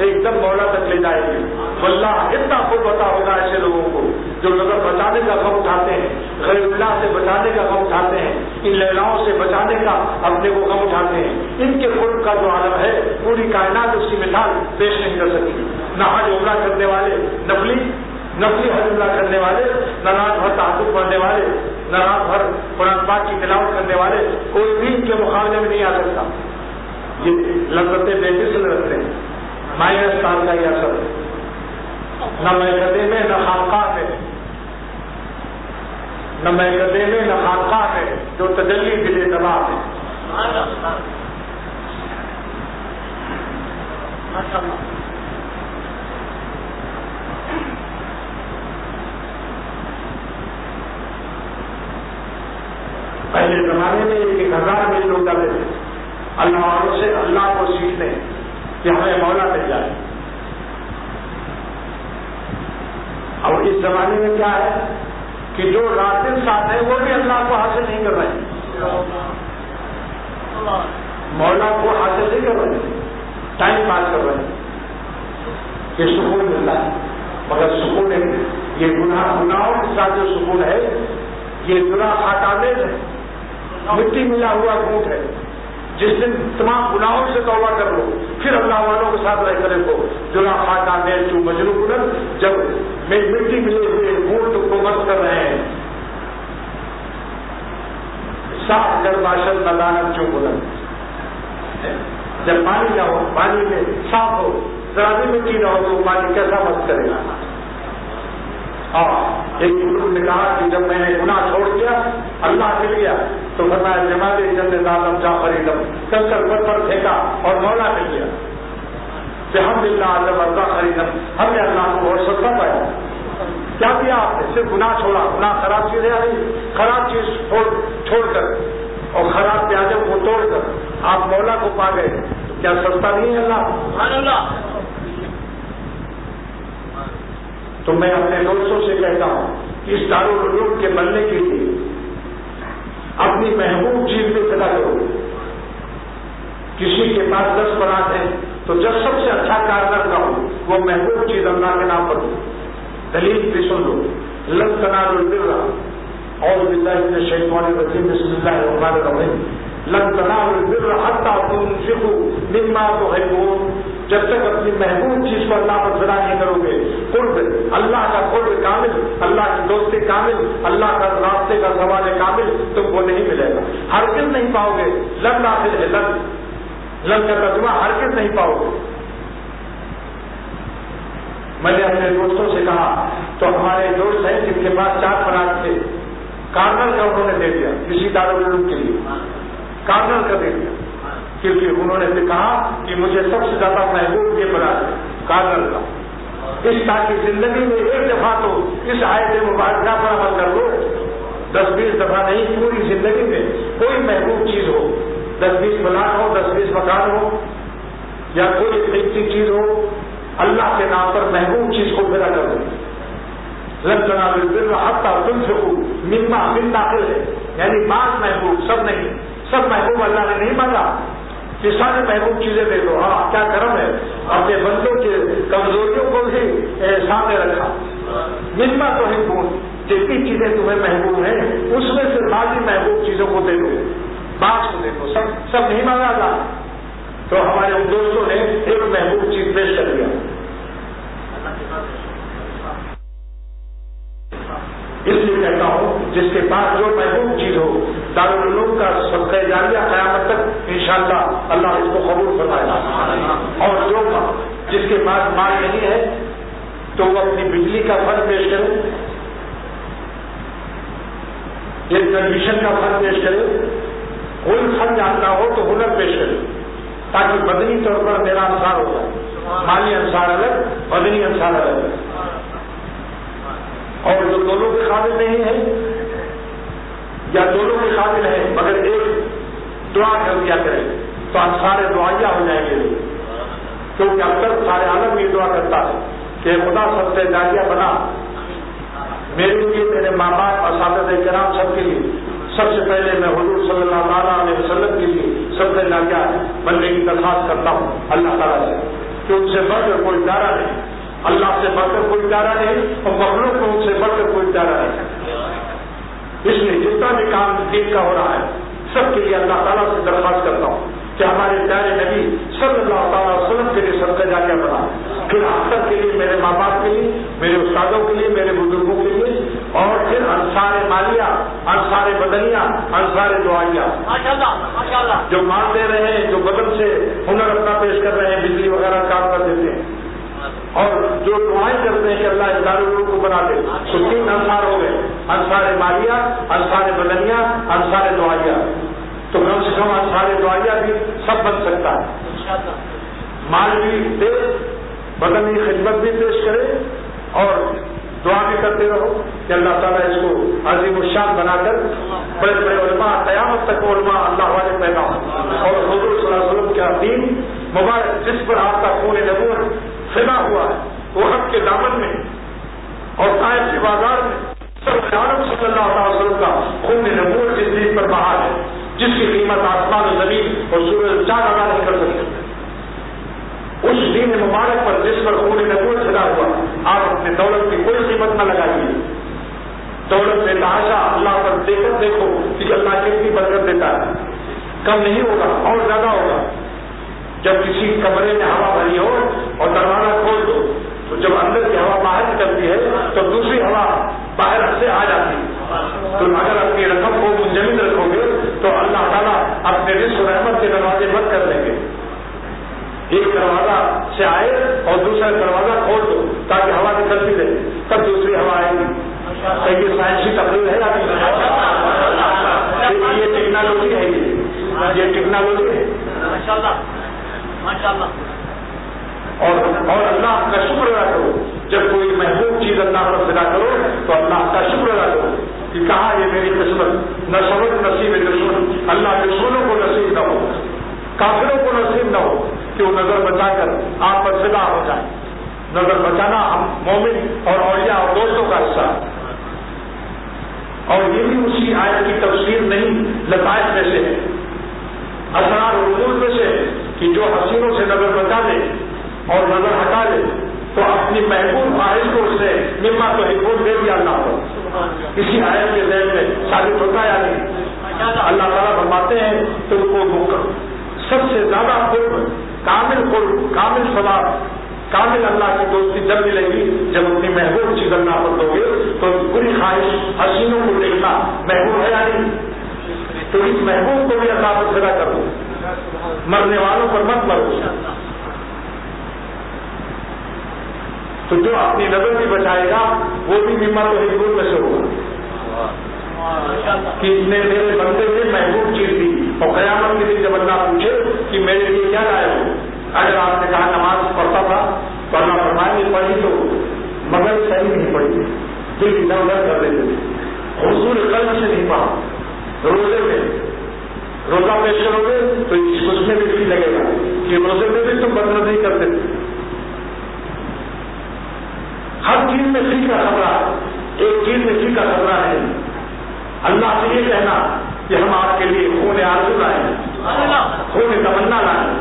ایک دم مولا تک لے جائے گی. واللہ اتنا خود پتا ہوگا ایسے لوگوں کو جو نظر بچانے کا غم اٹھاتے ہیں، غیر اللہ سے بچانے کا غم اٹھاتے ہیں، ان لیلاؤں سے بچانے کا اپنے کو غم اٹھاتے ہیں. ان کے خود کا جو عالم ہے پوری کائنات اس کی مثال پیش نہیں کر سکتی. نہ حج عمرہ کرنے والے، نفلی حج عمرہ کرنے والے، نہ رات بھر تحجد پڑھنے والے، نہ رات بھر قرآن پاک کی تلاوت کرنے والے، کوئی بھی ان کے مقابلے میں نہیں آ سکتا. یہ لذتیں بے مثل رکھتے ہیں. مائنس سال کا یہ اثر ہے، نہ میکدے میں نہ خانقاہ میں، نہ میکدے میں نہ خانقاہ میں جو تجلی دل تباہ ہے. پہلے زمانے میں 1000 میل لوگ جاتے تھے اللہ والوں سے اللہ کو سیکھنے کہ ہمیں مولا مل جائے. اور اس زمانے میں کیا ہے کہ جو رات دن ساتھ ہیں وہ بھی اللہ کو حاصل نہیں کر رہے ہیں، مولا کو حاصل نہیں کر رہے ہیں، ٹائم پاس کر رہے ہیں. یہ سکون ملتا ہے مگر سکون ہے یہ گناہوں کے ساتھ جو سکون ہے یہ گناہ ہٹانے سے مٹی ملا ہوا گھونٹ ہے. جس دن تمام گناہوں سے توبہ کر لو پھر اللہ والوں کے ساتھ رہ کرے کو جلا خاکہ میں تو مجنو کنن، جب میں مٹی ملے ہوئے مونٹ کو مت کر رہے ہیں، صاف کر باشد ندانت چوں بلند، جب پانی نہ ہو، پانی میں صاف ہو، ذرا بھی مٹی نہ ہو تو پانی کیسا مست کرے گا؟ ایک بزرگ نے کہا کہ جب میں نے گناہ چھوڑ دیا، اللہ مل گیا، تو فرمایا جماعت جنت عالم جعفر علم کل کر پر پھینکا اور مولا مل گیا، الحمدللہ عالم اللہ خریدم، ہم نے اللہ کو بہت سستا پایا۔ کیا کیا آپ نے؟ صرف گناہ چھوڑا، گناہ خراب چیزیں آئی، خراب چیز چھوڑ کر اور خراب پیازوں کو توڑ کر آپ مولا کو پا گئے، کیا سستا نہیں ہے اللہ؟ تو میں اپنے دوستوں سے کہتا ہوں کہ اس دارالعلوم کے بننے کے لیے اپنی محبوب چیز پہ پیدا کرو۔ کسی کے پاس 10 برات ہیں تو جب سب سے اچھا کارگر کا ہو وہ محبوب چیز اللہ کے نام پر دو۔ دلیل بھی سن لو، لن تنالوا البر، اعوذ باللہ من الشیطان الرجیم، بسم اللہ الرحمن الرحیم، لن تنالوا البر حتی تنفقوا مما تحبون، جب تک اپنی محبوب چیز کو اللہ پر فدا نہیں کرو گے، قرب اللہ کا قرب کامل، اللہ کی دوستی کامل، اللہ کا راستے کا سوال کامل تم کو نہیں ملے گا، ہرگز نہیں پاؤ گے۔ لن داخل ہے، لن کا ترجمہ ہرگز نہیں پاؤ گے۔ میں نے اپنے دوستوں سے کہا تو ہمارے دوست ہیں جن کے پاس 4 برات تھے، کارنر کا انہوں نے دے دیا کسی دارالعلوم کے لیے، کارنر کا دے دیا، کیونکہ انہوں نے کہا کہ مجھے سب سے زیادہ محبوب یہ برات ہے کارنر کا، اس تاکہ زندگی میں ایک دفعہ تو اس آیت مبارکہ پر عمل کر لو، 10-20 دفعہ نہیں، پوری زندگی میں کوئی محبوب چیز ہو، 10-20 پلاٹ ہو، 10-20 مکان ہو، یا کوئی قیمتی چیز ہو، اللہ کے نام پر محبوب چیز کو پیدا کر دو۔ لن تنالوا البر حتی تنفقوا مما، من داخل ہے یعنی بعض محبوب، سب نہیں، سب محبوب اللہ نے نہیں مانگا کہ سارے محبوب چیزیں دے دو۔ ہاں کیا کرم ہے، اپنے بندوں کے کمزوریوں کو بھی سامنے رکھا۔ مما تحبون، جتنی چیزیں تمہیں محبوب ہیں اس میں سے بعض محبوب چیزوں کو دے دو، بعض کو دے دو، سب نہیں مانگا اللہ۔ تو ہمارے ان دوستوں نے ایک محبوب چیز پیش کر دیا۔ اس لیے کہتا ہوں جس کے پاس جو محبوب چیز ہو، دارالعلوم کا صدقہ جاریہ قیامت تک انشاءاللہ اللہ اس کو قبول فرمائے گا۔ اور جو جس کے پاس مال نہیں ہے تو وہ اپنی بجلی کا فنڈ پیش کرے، ایک کنڈیشن کا فنڈ پیش کرے، کوئی فنڈ جانتا ہو تو ہنر پیش کرے، تاکہ بدنی طور پر میرا انصار ہو جائے، مالی انصار الگ، بدنی انصار الگ۔ اور جو دونوں کے قابل نہیں ہے یا دونوں کے قابل ہیں مگر ایک دعا کر دیا کرے تو انصار دعائیہ ہو جائیں گے، کیونکہ اکثر سارے عالم یہ دعا کرتا ہے کہ خدا سب سے جاریہ بنا میرے لیے، میرے ماں باپ، اساتذہ کرام سب کے لیے، سب سے پہلے میں حضور صلی اللہ علیہ وسلم کے لیے سب سے جاریہ بننے کی درخواست کرتا ہوں اللہ تعالیٰ سے کہ ان سے بڑھ کر کوئی چارہ نہیں، اللہ سے بڑھ کر کوئی چارہ نہیں، اور مخلوق کو ان سے بڑھ کر کوئی چارہ نہیں۔ اس لیے جتنا بھی کام دین کا ہو رہا ہے سب کے لیے اللہ تعالیٰ سے درخواست کرتا ہوں کہ ہمارے پیارے نبی صلی اللہ تعالیٰ وسلم کے لیے صدقہ جاریہ بنا، پھر اختر کے لیے، میرے ماں باپ کے لیے، میرے استادوں کے لیے، میرے بزرگوں کے لیے، اور پھر انصار مالیہ، انصار بدنیہ، انصار دعائیہ، جو مال دے رہے ہیں، جو بدن سے ہنر اپنا پیش کر رہے ہیں، بجلی وغیرہ کام کر دیتے ہیں، اور جو دعائیں کرتے ہیں کہ اللہ اس دارالعلوم کو بنا دے، تو 3 انصار ہو گئے، انصار مالیہ، انصار بدنیہ، انصار دعائیہ۔ تو کم سے کم انصار دعائیہ بھی سب بن سکتا ہے، مال بھی دے، بدنی خدمت بھی پیش کرے، اور دعا بھی کرتے رہو کہ اللہ تعالیٰ اس کو عظیم الشان بنا کر بڑے بڑے علماء، قیامت تک علماء اللہ والے پیدا ہوں، اور حضور صلی اللہ علیہ وسلم کا دین مبارک جس پر آپ کا خون نبوت فدا ہوا ہے، وہ حق کے دامن میں اور طائف کے بازار میں عالم صلی اللہ علیہ وسلم کا خون نبوت جس دین پر بہار ہے، جس کی قیمت آسمان و زمین اور سورج چاند ادا نہیں کر سکتے، اس دین مبارک پر جس پر خون نبوت فدا ہوا، آپ اپنی دولت کی کوئی قیمت نہ لگائیے، دولت سے تحاشا اللہ پر دیکھو کہ اللہ کتنی برکت دیتا ہے، کم نہیں ہوگا اور زیادہ ہوگا۔ جب کسی کمرے میں ہوا بھری ہو اور دروازہ کھول دو تو جب اندر کی ہوا باہر نکلتی ہے تو دوسری ہوا باہر سے آ جاتی ہے. تو اگر اپنی رقم کو منجمد رکھو گے تو اللہ تعالیٰ اپنے رزق و رحمت کے دروازے بند کر دیں گے. ایک دروازہ سے آئے اور دوسرا دروازہ کھول دو تاکہ ہوا نکلتی رہے, تب دوسری ہوا آئے گی. یہ سائنسی تقریر ہے یہ ٹیکنالوجی ہے, یہ ٹیکنالوجی ہے. اور اللہ کا شکر ادا کرو. جب کوئی محبوب چیز اللہ پر پیدا کرو تو اللہ کا شکر ادا کرو کہ کہا یہ میری قسمت نہ سبق نصیب دشمن. اللہ دشمنوں کو نصیب نہ ہو, کافروں کو نصیب نہ ہو کہ وہ نظر بچا کر آپ پر فدا ہو جائے. نظر بچانا ہم مومن اور اولیاء اور دوستوں کا حصہ. اور یہ بھی اسی آیت کی تفسیر نہیں لطائف میں سے ہے, اسرار اور رموز میں سے, کہ جو حسینوں سے نظر بچا لے اور نظر ہٹا لے تو اپنی محبوب خواہش کو اس سے مما تو حکومت دے دیا اللہ کو. اسی آیت کے ذہن میں ثابت ہوتا ہے یا نہیں؟ اللہ تعالیٰ فرماتے ہیں تو کو سب سے زیادہ قرب, کامل ثواب, کامل اللہ کی دوستی جب ملے گی جب اپنی محبوب چیز اللہ پر دو گے. تو بری خواہش حسینوں کو دیکھنا محبوب ہے یا نہیں؟ تو اس محبوب کو بھی اللہ پر فدا کر دو, مرنے والوں پر مت مرو. تو جو اپنی نظر بھی بچائے گا وہ بھی مما تو حکومت میں سے ہوگا کہ اس نے میرے بندے میں محبوب چیز دی. اور قیامت کے دن جب اللہ پوچھے کہ میرے لیے کیا لائے ہو, اگر آپ نے کہا نماز پڑھتا تھا تو اللہ فرمائے گے پڑھی تو مگر صحیح نہیں پڑھی, دل ادھر ادھر کر دیتے تھے, حضور قلب سے نہیں پڑھا. روزے میں روزہ پیش کرو گے تو اس میں بھی لگے گا کہ روزے میں بھی تم بدل نہیں کرتے تھے. ہر چیز میں فی کا خبرہ, ایک چیز میں فی کا خبرہ نہیں. اللہ سے یہ کہنا کہ ہم آپ کے لیے خون آرزو لائیں, خون تمنا لائیں.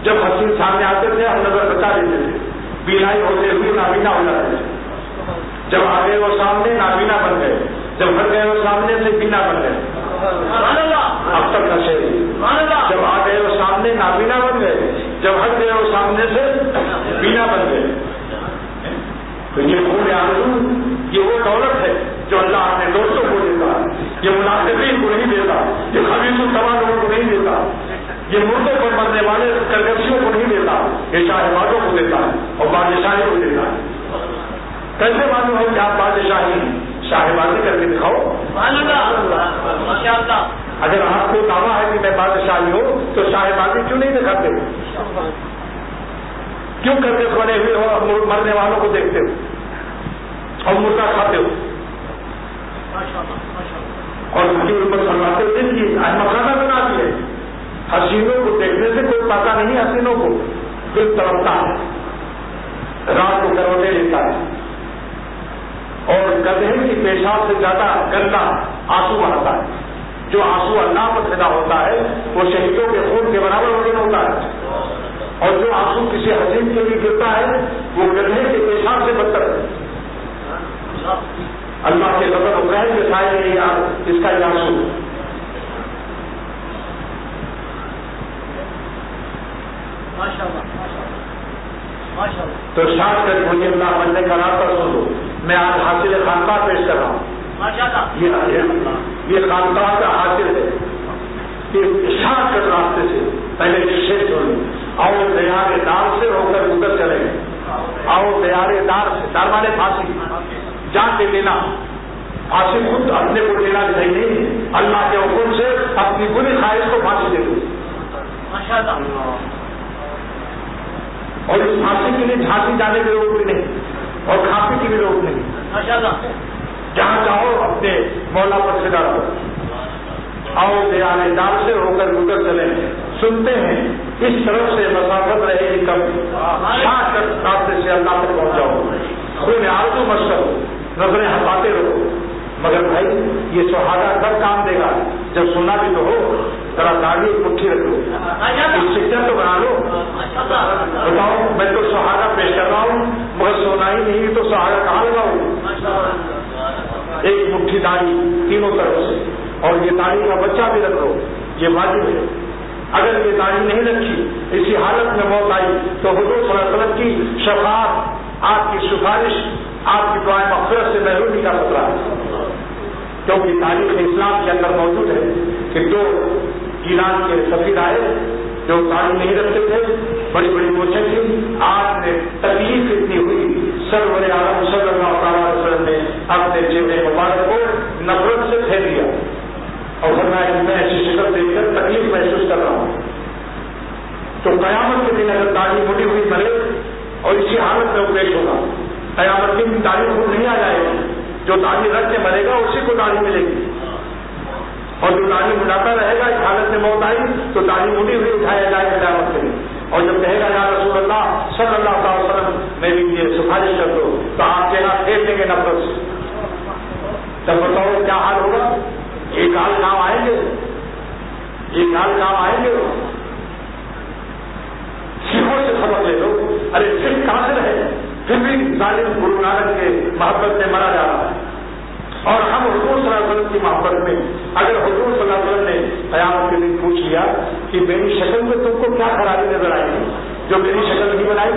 جب حسین سامنے آتے تھے ہم نظر بچا دیتے تھے, بینائی ہوتے ہوئے نابینا ہو جاتے تھے. جب آ گئے وہ سامنے نابینا بن گئے, جب ہٹ گئے وہ سامنے سے بینا بن گئے. اب تک کا شعر, جب آ گئے وہ سامنے نابینا بن گئے, جب ہٹ گئے وہ سامنے سے بینا بن گئے. تو یہ خون آرزو یہ وہ دولت ہے جو اللہ اپنے دوستوں کو دیتا, یہ منافقین کو نہیں دیتا, یہ خبیث التمام لوگوں کو نہیں دیتا, یہ مردوں پر مرنے والے کرکشیوں کو نہیں دیتا, یہ شاہبازوں کو دیتا ہے اور بادشاہی کو دیتا ہے. کیسے معلوم ہے کہ آپ بادشاہی شاہبازی کر کے دکھاؤ. اگر آپ کو دعویٰ ہے کہ میں بادشاہی ہوں تو شاہبازی کیوں نہیں دکھاتے, کیوں کر کے بنے ہوئے ہو اور مرنے والوں کو دیکھتے ہو اور مردہ کھاتے ہو. اور حضور پر فرماتے تھے کہ احمقانہ بنا دیے. حسینوں کو دیکھنے سے کوئی پاتا نہیں, حسینوں کو دل تڑپتا ہے, رات کو کروٹے لیتا ہے, اور گدھے کی پیشاب سے زیادہ گندا آنسو بہاتا ہے. جو آنسو اللہ پر پیدا ہوتا ہے وہ شہیدوں کے خون کے برابر وزن ہوتا ہے, اور جو آنسو کسی حسین کے لیے گرتا ہے وہ گدھے کے پیشاب سے بدتر ہے. اللہ کے غضب و قہر کے سائے نہیں یار اس کا یہ آنسو. تو شاد کر مجھے اللہ بننے کا راستہ سن لو. میں آج حاصل خانقاہ پیش کر رہا ہوں. یہ خانقاہ کا حاصل ہے کہ شاد کر راستے سے پہلے شیر سن لو. آؤ دیار دار سے ہو کر گزر چلے گئے. آؤ دیار دار سے, دار والے پھانسی جان دے لینا. پھانسی خود اپنے کو لینا نہیں, اللہ کے حکم سے اپنی بری خواہش کو پھانسی دے دو. اور اس پھانسی کے لیے جھانسی جانے کی روک بھی نہیں اور کھانسی کی بھی روک نہیں. جہاں چاہو اپنے مولا پر فدا رہو. آؤ دیار دار سے ہو کر گزر چلے. سنتے ہیں اس طرف سے مسافت رہے گی کم, شاہ کر راستے سے اللہ تک پہنچ جاؤ. خون آرزو مت کرو, نظریں ہٹاتے رہو. مگر بھائی یہ سہاگا کب کام دے گا, جب سننا بھی تو ہو. ذرا داڑھی مٹھی رکھ لو, سکچر تو بنا لو. بتاؤ میں تو سہاگا پیش کر رہا ہوں مگر سونا ہی نہیں تو سہاگا کہاں لگاؤں. ایک مٹھی داڑھی تینوں طرف سے, اور یہ داڑھی کا بچہ بھی رکھ لو, یہ واجب ہے. اگر یہ داڑھی نہیں رکھی، اسی حالت میں موت آئی تو حضور صلی اللہ علیہ وسلم کی شفاعت، آپ کی سفارش، آپ کی دعائیں مغفرت سے محرومی کا خطرہ ہے، کیونکہ تاریخ اسلام کے اندر موجود ہے کہ دو ایران کے سفیر آئے جو داڑھی نہیں رکھتے تھے، بڑی بڑی موچیں تھی، آپ نے تکلیف اتنی ہوئی، سرور عالم صلی اللہ تعالیٰ علیہ وسلم نے اپنے چہرے مبارک کو نفرت سے پھیر دیا اور فرمایا کہ میں ایسی شکل دیکھ کر تکلیف محسوس کر رہا ہوں۔ تو قیامت کے دن اگر داڑھی مڑی ہوئی مرے اور اسی حالت میں وہ پیش ہوگا، قیامت کے دن داڑھی خود نہیں آ جائے گی، جو داڑھی رکھ کے مرے گا اسی کو داڑھی ملے گی، اور جو داڑھی مڑاتا رہے گا، اس حالت میں موت آئی تو داڑھی مڑی ہوئی اٹھایا جائے گا قیامت کے دن، اور جب کہے گا یا رسول اللہ صلی اللہ علیہ وسلم میری لیے سفارش کر دو، تو آپ چہرہ پھیر دیں گے نفرت سے۔ جب بتاؤ کیا حال ہوگا؟ ایک حال کام آئیں گے، ایک حال کام آئیں گے، سکھوں سے سبق لے لو، ارے سکھ کافر ہے پھر بھی ظالم گرو نانک کے محبت میں مرا جا رہا ہے، اور ہم حضور صلی اللہ علیہ وسلم کی محبت میں اگر حضور صلی اللہ علیہ وسلم نے قیامت کے دن پوچھ لیا کہ میری شکل میں تم کو کیا خرابی نظر آئی گی جو میری شکل نہیں بنائی،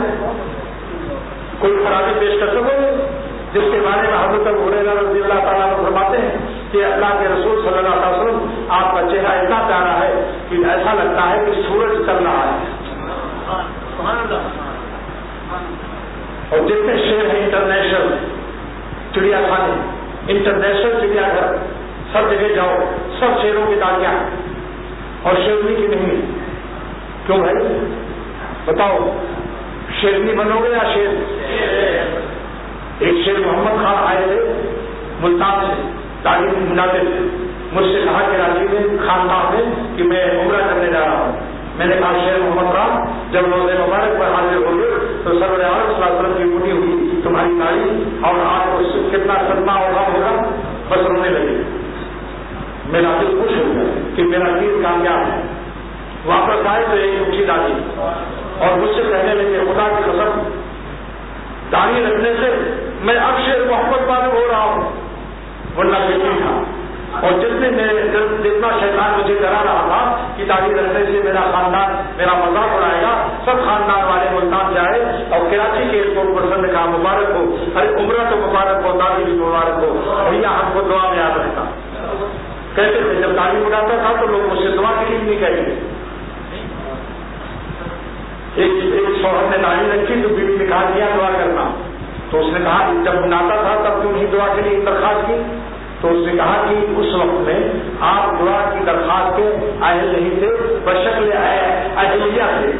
کوئی خرابی پیش کر سکو جس کے بارے میں حضرت ابو ہریرہ رضی اللہ تعالیٰ عنہ فرماتے ہیں کہ اللہ کے رسول صلی اللہ علیہ وسلم آپ کا چہرہ اتنا پیارا ہے کہ ایسا لگتا ہے کہ سورج چل رہا ہے، اور جتنے شہر ہیں انٹرنیشنل چڑیا خانے، انٹرنیشنل چڑیا گھر، سب جگہ جاؤ، سب شیروں کی داڑیاں اور شیرنی کی نہیں، کیوں بھائی بتاؤ، شیرنی بنو گے یا شیر؟ ایک شیر محمد خان آئے تھے ملتان سے، تعلیم ملاتے تھے، مجھ سے کہا کہ راجی میں خاندان میں کہ میں عمرہ کرنے جا رہا ہوں، میں نے کہا شیر محمد خان جب روزے مبارک پر حاضر ہو گئے تو سرور عالم صلی اللہ علیہ وسلم کی بڑی ہوئی تمہاری داڑھی اور آپ کو کتنا صدمہ ہوگا بس رونے لگے، میرا دل خوش ہو گیا کہ میرا دین کامیاب ہے۔ واپس آئے تو ایک اونچی داڑھی اور مجھ سے کہنے لگے خدا کی قسم داڑھی رکھنے سے میں اب شیر محمد والے ہو رہا ہوں، ورنہ یقین تھا، اور جتنا شیطان مجھے ڈرا رہا تھا کہ داڑھی رکھنے سے میرا خاندان میرا مذاق اڑائے گا، سب خاندان والے ملتان سے آئے اور کراچی کے ایئرپورٹ پر سب نے کہا مبارک ہو، ارے عمرہ تو مبارک ہو، داڑھی بھی مبارک ہو، بھیا ہم کو دعا میں یاد رکھتا، کہتے تھے جب داڑھی اڑاتا تھا تو لوگ مجھ سے دعا کے لیے نہیں کہتے۔ ایک شوہر نے داڑھی رکھی تو بیوی نے کہا دیا دعا کرنا، تو اس نے کہا جب بناتا تھا تب کیوں نہیں دعا کے لیے درخواست کی؟ تو اس نے کہا کہ اس وقت میں آپ دعا کی درخواست کے اہل نہیں تھے، بشکل اہلیہ تھے۔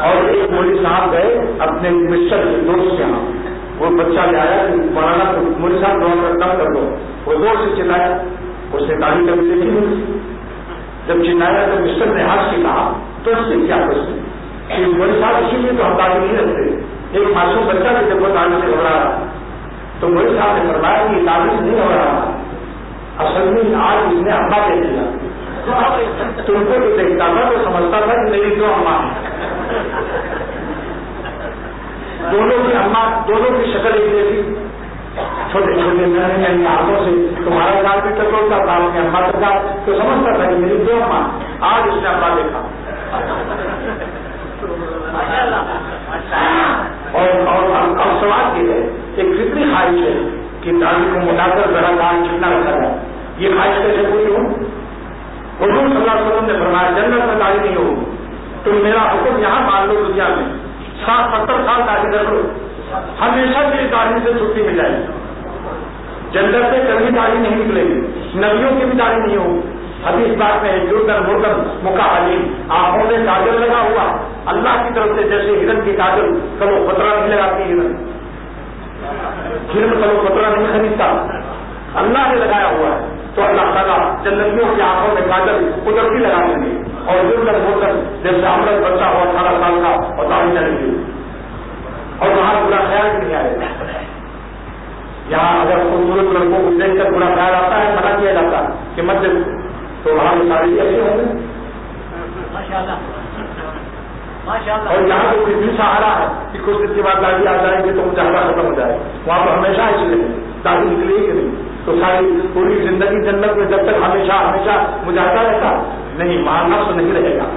اور ایک مولوی صاحب گئے اپنے مسٹر دوست کے یہاں، وہ بچہ لے آیا کہ مولانا مولوی صاحب دعا کرنا کر دو، وہ زور سے چلایا، اس نے داڑھی کبھی دیکھی نہیں، جب چلایا تو مسٹر نے ہاتھ سے کہا تو اس سے کیا کہ مولوی صاحب اسی لیے تو ہم داڑھی نہیں رکھتے، ایک معصوم بچہ بھی جب وہ داڑھی سے گھبرا رہا تو مولوی صاحب نے فرمایا کہ داڑھی سے نہیں گھبرا رہا، اصل میں آج اس نے اماں دیکھ لیا، تم کو جو دیکھتا تھا تو سمجھتا تھا کہ میری دو اماں ہیں، دونوں کی اماں دونوں کی شکل ایک جیسی، چھوٹے چھوٹے نئے ہاتھوں سے تمہارا گال بھی ٹٹولتا تھا، اس نے اماں تک تو سمجھتا تھا کہ میری دو اماں، آج اس نے اماں دیکھا۔ اور سوال یہ ہے ایک فطری خواہش ہے کہ داڑھی کو مٹا کر ذرا دان کتنا رکھا جائے، یہ خواہش کیسے پوری ہو؟ حضور صلی اللہ علیہ وسلم نے فرمایا جنت میں داڑھی نہیں ہوگی، تم میرا حکم یہاں مان لو دنیا میں 60-70 سال داڑھی رکھ لو، ہمیشہ میری داڑھی سے چھٹی مل جائے گی، جنت سے کبھی داڑھی نہیں نکلے گی، نبیوں کی بھی داڑھی نہیں ہوگی۔ حدیث بات میں جردن مردن مکاحلین، آنکھوں میں کاجل لگا ہوا، اللہ کی طرف سے جیسے ہرن کی کاجل کبو خطرہ نہیں لگاتی، ہرن کبو خطرہ نہیں خریدتا، اللہ نے لگایا ہوا ہے، تو اللہ تعالیٰ جنتیوں کی آنکھوں میں کاجل قدرتی لگا دیں گے، اور جردن مردن جیسے امرت بچہ ہو 18 سال کا اور داڑھی چلے گی، اور وہاں برا خیال بھی نہیں آئے گا۔ یہاں اگر خوبصورت لڑکوں کو دیکھ کر برا خیال آتا ہے، منع کیا جاتا ہے کہ مت دیکھو، تو وہاں یہ ساری ایسے ہوں گے۔ اور یہاں تو کوئی سہارا ہے کہ کچھ دن کے بعد داڑھی آ جائے گی تو مجاہدہ ختم ہو جائے، وہاں تو ہمیشہ اس لیے داڑھی نکلے گی نہیں، تو ساری پوری زندگی جنت میں جب تک ہمیشہ ہمیشہ مجاہدہ رہتا نہیں، وہاں نفس نہیں رہے گا،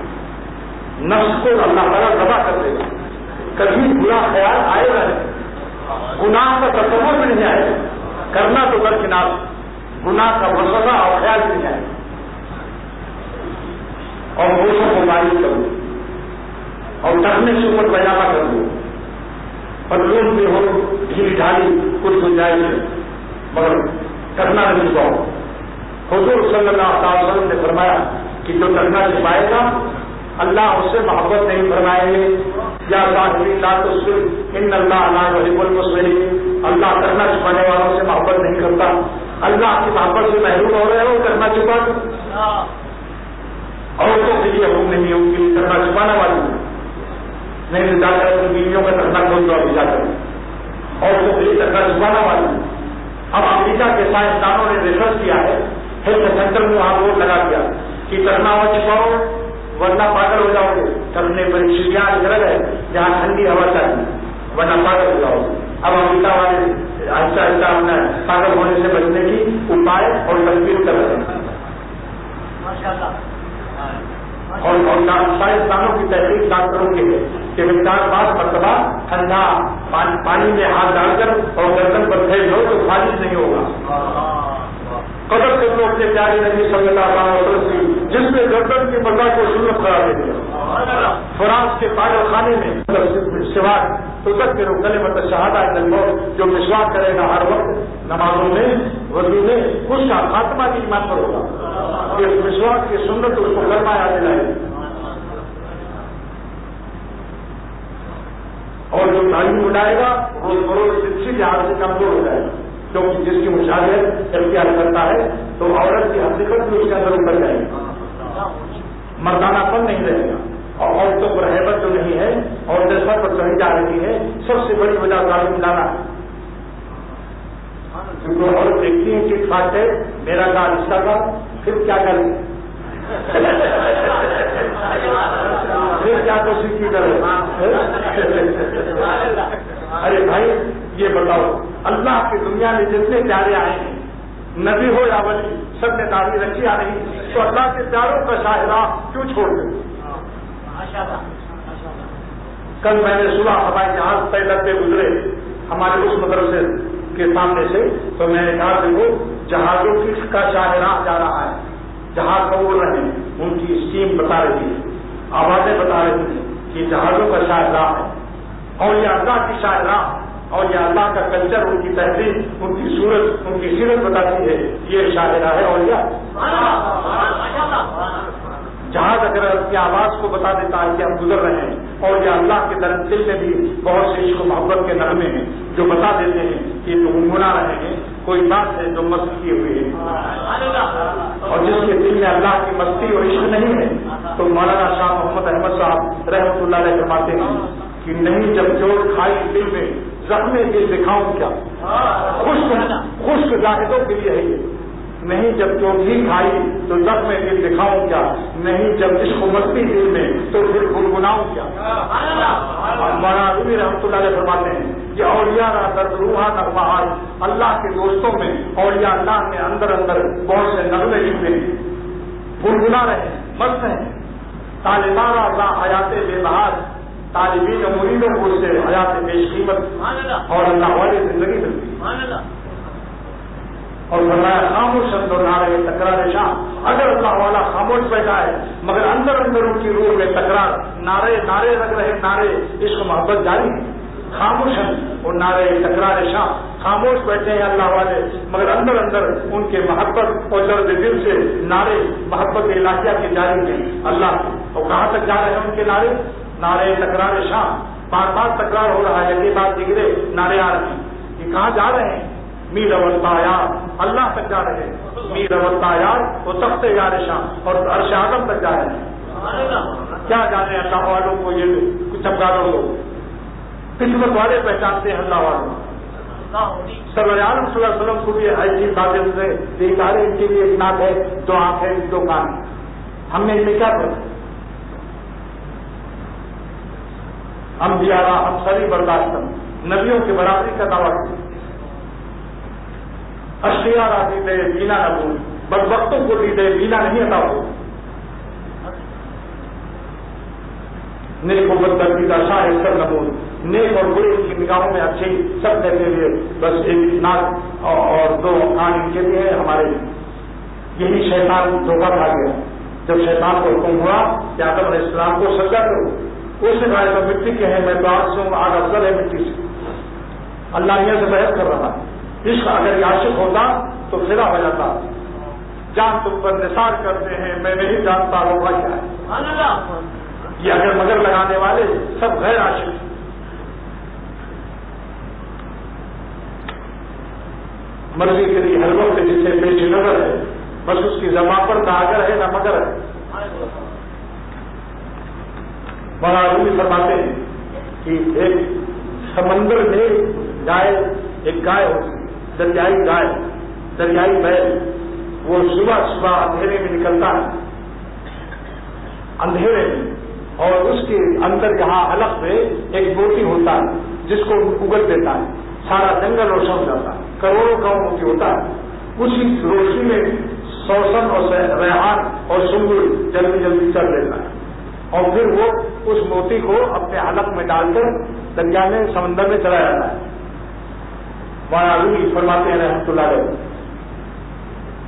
نفس کو اللہ تعالیٰ دبا کر دے گا، کبھی برا خیال آئے گا نہیں، گناہ کا تصور بھی نہیں آئے گا، کرنا تو درکنار، گناہ کا وسوسہ اور خیال بھی نہیں آئے گا، اور ہوشوں کو مایوس کر دو اور ٹکنے سے اوپر پیجامہ کر دو، پتلون بھی ہو ڈھیلی ڈھالی کچھ گنجائش ہے مگر کرنا نہیں پاؤ۔ حضور صلی اللہ علیہ وسلم نے فرمایا کہ جو کرنا چھپائے گا اللہ اس سے محبت نہیں فرمائیں گے، یا صاحبی لا تصرف ان اللہ لا يحب المسرفین، اللہ کرنا چھپانے والوں سے محبت نہیں کرتا، اللہ کی محبت سے محروم ہو رہے ہو کرنا چھپا، عورتوں کے لیے حکم نہیں ہے ان کے لیے کرنا چھپانا والی نہیں، جا کر اپنی بیویوں کا کرنا کھول دو، ابھی جا کر عورتوں کے لیے کرنا چھپانا والی۔ اب امریکہ کے سائنسدانوں نے ریسرچ کیا ہے، ہیلتھ سینٹر میں وہاں بورڈ لگا دیا کہ کرنا ہوا چھپاؤ ورنہ پاگل ہو جاؤ گے، کرنے پر شریاں جگہ ہے جہاں ٹھنڈی ہوا چاہیے ورنہ پاگل ہو جاؤ گے۔ اب امریکہ والے آہستہ آہستہ اپنا پاگل ہونے سے بچنے کی اپائے اور تدبیر کر رہے ہیں، اور سائنسدانوں کی تحقیق ڈاکٹروں کی ہے کہ 4-5 مرتبہ ٹھنڈا پانی میں ہاتھ ڈال کر اور گردن پر پھینک دو تو خارج نہیں ہوگا۔ قدر کے لوگ کے پیارے نبی صلی اللہ علیہ وسلم جس نے گردن کی مزہ کو سنت قرار دے دیا، فرانس کے پاگل خانے میں سواد تو تک کے کلمۃ شہادہ الموت جو مسواک کرے گا ہر وقت نمازوں میں وضو میں اس کا خاتمہ بھی ایمان پر ہوگا، یہ مسواک کی سنت اس کو کلمہ یاد دلائے، اور جو تعلیم اٹھائے گا روز بروز اسی لحاظ سے کمزور ہو جائے گا، کیونکہ جس کی مشاہدت اختیار کرتا ہے تو عورت کی حقیقت بھی اس کے اندر ابھر جائے گی، مردانہ پن نہیں رہے گا، اور عورتوں پر ہیبت جو نہیں ہے اور جذبہ پر چڑھی جا رہی ہے، سب سے بڑی وجہ تعلیم لانا ہے، کیونکہ عورت دیکھتی ہے کہ کھاٹ ہے میرا کا رشتہ کا پھر کیا کریں پھر کیا تو سیکھی کرے۔ ارے بھائی یہ بتاؤ اللہ کی دنیا میں جتنے پیارے آئے ہیں نبی ہو یا ولی سب نے داڑھی رکھی آ رہی، تو اللہ کے پیاروں کا شاہراہ کیوں چھوڑ دیں؟ کل میں نے سنا ہمارے جہاز طے کرتے گزرے ہمارے اس مدرسے کے سامنے سے، تو میں نے کہا کہ وہ جہازوں کا شاہراہ جا رہا ہے، جہاز کبول رہے ہیں، ان کی اسٹیم بتا رہی ہے، آوازیں بتا رہی ہیں کہ جہازوں کا شاہراہ ہے، اور یہ اللہ کی شاہراہ اور یہ اللہ کا کلچر، ان کی تہذیب، ان کی صورت، ان کی سیرت بتاتی ہے، یہ شاہراہ ہے۔ اور جہاز اگر اپنی آواز کو بتا دیتا ہے کہ ہم گزر رہے ہیں، اور یہ اللہ کے دل میں بھی بہت سے عشق و محبت کے نغمے ہیں جو بتا دیتے ہیں کہ گنگنا رہے ہیں، کوئی بات ہے جو مست کی ہوئی ہے، اور جس کے دل میں اللہ کی مستی اور عشق نہیں ہے تو مولانا شاہ محمد احمد صاحب رحمۃ اللہ علیہ فرماتے ہیں کہ نہیں جب جوڑ کھائی دل میں زخم دل دکھاؤں کیا، خشک زاہدوں کے لیے ہے یہ، نہیں جب چوٹھی کھائی تو زخم دل دکھاؤں کیا، نہیں جب عشق و مستی دل میں تو پھر گنگناؤں کیا۔ مولانا رومی رحمۃ اللہ علیہ فرماتے ہیں کہ اولیاء را درد روحا نغمہات، اللہ کے دوستوں میں اولیاء اللہ میں اندر اندر بہت سے نغمے چھپے ہیں، گنگنا رہے ہیں، مست ہیں، طالبان اللہ حیات بے بہار، طالبین و مریدوں کو سے حیات بیش قیمت اور اللہ والی زندگی ملتی، اور فرمایا خاموش اندر نہ رہے تکرار شاہ، اگر اللہ والا خاموش بیٹھا ہے مگر اندر اندر ان کی روح میں تکرار، نعرے لگ رہے، نعرے عشق محبت جاری ہے، خاموش ہیں اور نعرے تکرار شاہ، خاموش بیٹھے ہیں اللہ والے مگر اندر اندر ان کے محبت اور درد دل سے نعرے محبت الہیہ کے جاری ہیں اللہ کے۔ اور کہاں تک جا رہے ہیں ان کے نعرے تکرار شاہ، بار بار تکرار ہو رہا ہے، یہ بات دگرے نعرے آ رہے ہیں، یہ کہاں جا رہے ہیں؟ میر اولتایار اللہ تک جا رہے ہیں، میر اولتایار وہ تخت یار شاہ اور عرش اعظم تک جا رہے ہیں، کیا جانے اللہ والوں کو یہ کچھ افغانوں کو قسمت والے پہچانتے ہیں اللہ والوں۔ سرور عالم صلی اللہ علیہ وسلم کو بھی ایسی باتیں سے دیکھارے ان کے لیے ایک ناک ہے، 2 آنکھیں 2 کان، ہم نے ان میں کیا کرا؟ انبیاء را ہمسری برداشتم، نبیوں کی برابری کا دعویٰ کیا، اشیاء را دیدے بینا نبون، بدبختوں کو دیدے بینا نہیں عطا ہو، نیک و بد درمیدہ شاہ سر نمون، نیک اور برے کی نگاہوں میں اچھی سب کہتے ہوئے بس ایک ناک اور دو کان ان کے بھی ہیں ہمارے لیے. یہی شیطان دھوکہ کھا گیا. جب شیطان کو حکم ہوا کہ آدم علیہ السلام کو سجدہ کرو، اس نے کہا تو مٹی کے ہیں، میں تو آج سے ہوں، آج افضل ہے مٹی سے. اللہ یہاں سے بحث کر رہا ہے. عشق اگر یہ عاشق ہوتا تو فدا ہو جاتا. جان تم پر نثار کرتے ہیں، میں نہیں جانتا ہوگا کیا ہے. یہ اگر مگر لگانے والے سب غیر عاشق ہیں. مرضی کے لیے ہر وقت جسے پیش نظر ہے، بس اس کی زبان پر نہ اگر ہے نہ مگر ہے. مولانا فرماتے ہیں کہ ایک سمندر میں ایک گائے ہوتی ہے، دریائی گائے، دریائی بیل. وہ صبح صبح اندھیرے میں نکلتا ہے، اندھیرے میں، اور اس کے اندر یہاں حلق میں ایک موتی ہوتا ہے جس کو اگل دیتا ہے. سارا جنگل روشن ہو جاتا ہے، کروڑوں کا موتی ہوتا ہے. اسی روشنی میں سوسن اور ریحان اور سنگل جلدی جلدی چل لیتا ہے، اور پھر وہ اس موتی کو اپنے حلق میں ڈال کر دریا میں سمندر میں چلا جاتا ہے. مولانا فرماتے ہیں رحمۃ اللہ علیہ،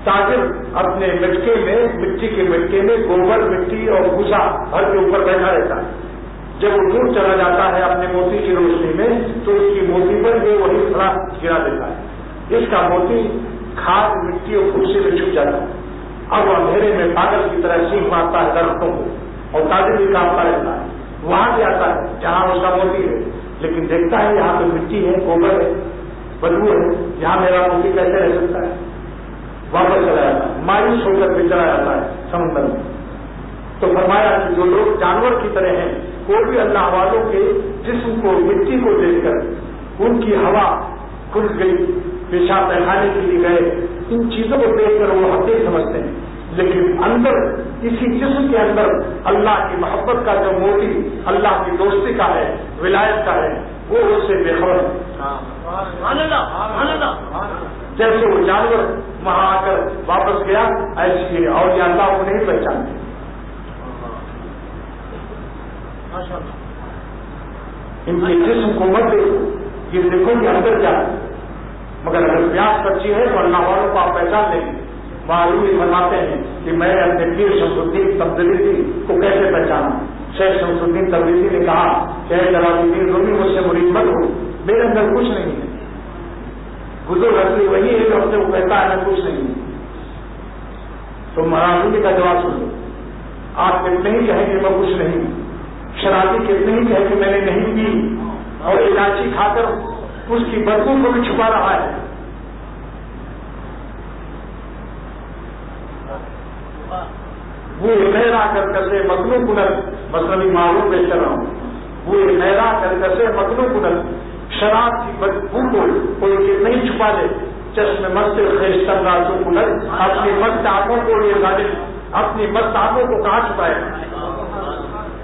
تاجر اپنے مٹکے میں، مٹی کے مٹکے میں گوبر، مٹی اور بھوسا ہر کے اوپر بیٹھا رہتا ہے. جب وہ دور چلا جاتا ہے اپنے موتی کی روشنی میں تو اس کی موتی پر یہ وہی تھوڑا گرا دیتا ہے. اس کا موتی کھاد، مٹی اور بھوسے میں چھپ جاتا ہے. اب وہ اندھیرے میں پاگل کی طرح سینخ مارتا ہے درختوں کو، اور تاجر بھی کامتا رہتا ہے. وہاں بھی آتا ہے جہاں اس کا موتی ہے، لیکن دیکھتا ہے یہاں پہ مٹی ہے، گوبر ہے، بدبو ہے، یہاں میرا موتی کیسے رہ سکتا ہے. واپس چلا جاتا ہے، مایوس ہو کر بھی چلا جاتا ہے سمندر میں. تو فرمایا کہ جو لوگ جانور کی طرح ہیں، وہ بھی اللہ والوں کے جسم کو، مٹی کو دیکھ کر ان کی ہوا کھل گئی، پیشاب پہنانے کے لیے گئے، ان چیزوں کو دیکھ کر وہ حقیقت سمجھتے ہیں. لیکن اندر اسی جسم کے اندر اللہ کی محبت کا جو موتی، اللہ کی دوستی کا ہے، ولایت کا ہے، وہ اس سے بے خبر ہے. جیسے وہ جانور وہاں آ کر واپس گیا، ایسی اور یہ اللہ کو نہیں پہچانتے. ان کے جسم کو مت دیکھو، یہ دیکھو کہ اندر کیا ہے. مگر اگر پیاس سچی ہے تو اللہ والوں کو آپ پہچان لیں گے. معلوم فرماتے ہیں کہ میں اپنے پیر شمس الدین تبریزی کو کیسے پہچانا. شیخ شمس الدین تبریزی نے کہا کہ جلال الدین رومی مجھ سے مرید مت ہو، میرے اندر کچھ نہیں ہے. بزرگ اصلی وہی ہے جو اپنے کو کہتا ہے میں کچھ نہیں ہوں. تو مراضی کا جواب سن لو. آپ کتنے ہی کہیں کہ میں کچھ نہیں ہوں، شرابی کتنے ہی کہے کہ میں نے نہیں پی، اور الائچی کھا کر اس کی بدبو کو بھی چھپا رہا ہے. وہ میرا کر کسے مطلوب کنت، مطلبی معلوم پیش کر رہا ہوں. وہ میرا کر کسے مطلوب کنت، شراب کی بدبو کو کوئی نہیں چھپا دے. چشم مست خیش کر رہا تو کنت، اپنی مست آنکھوں کو یہ غالب اپنی مست آنکھوں کو کہاں چھپائے.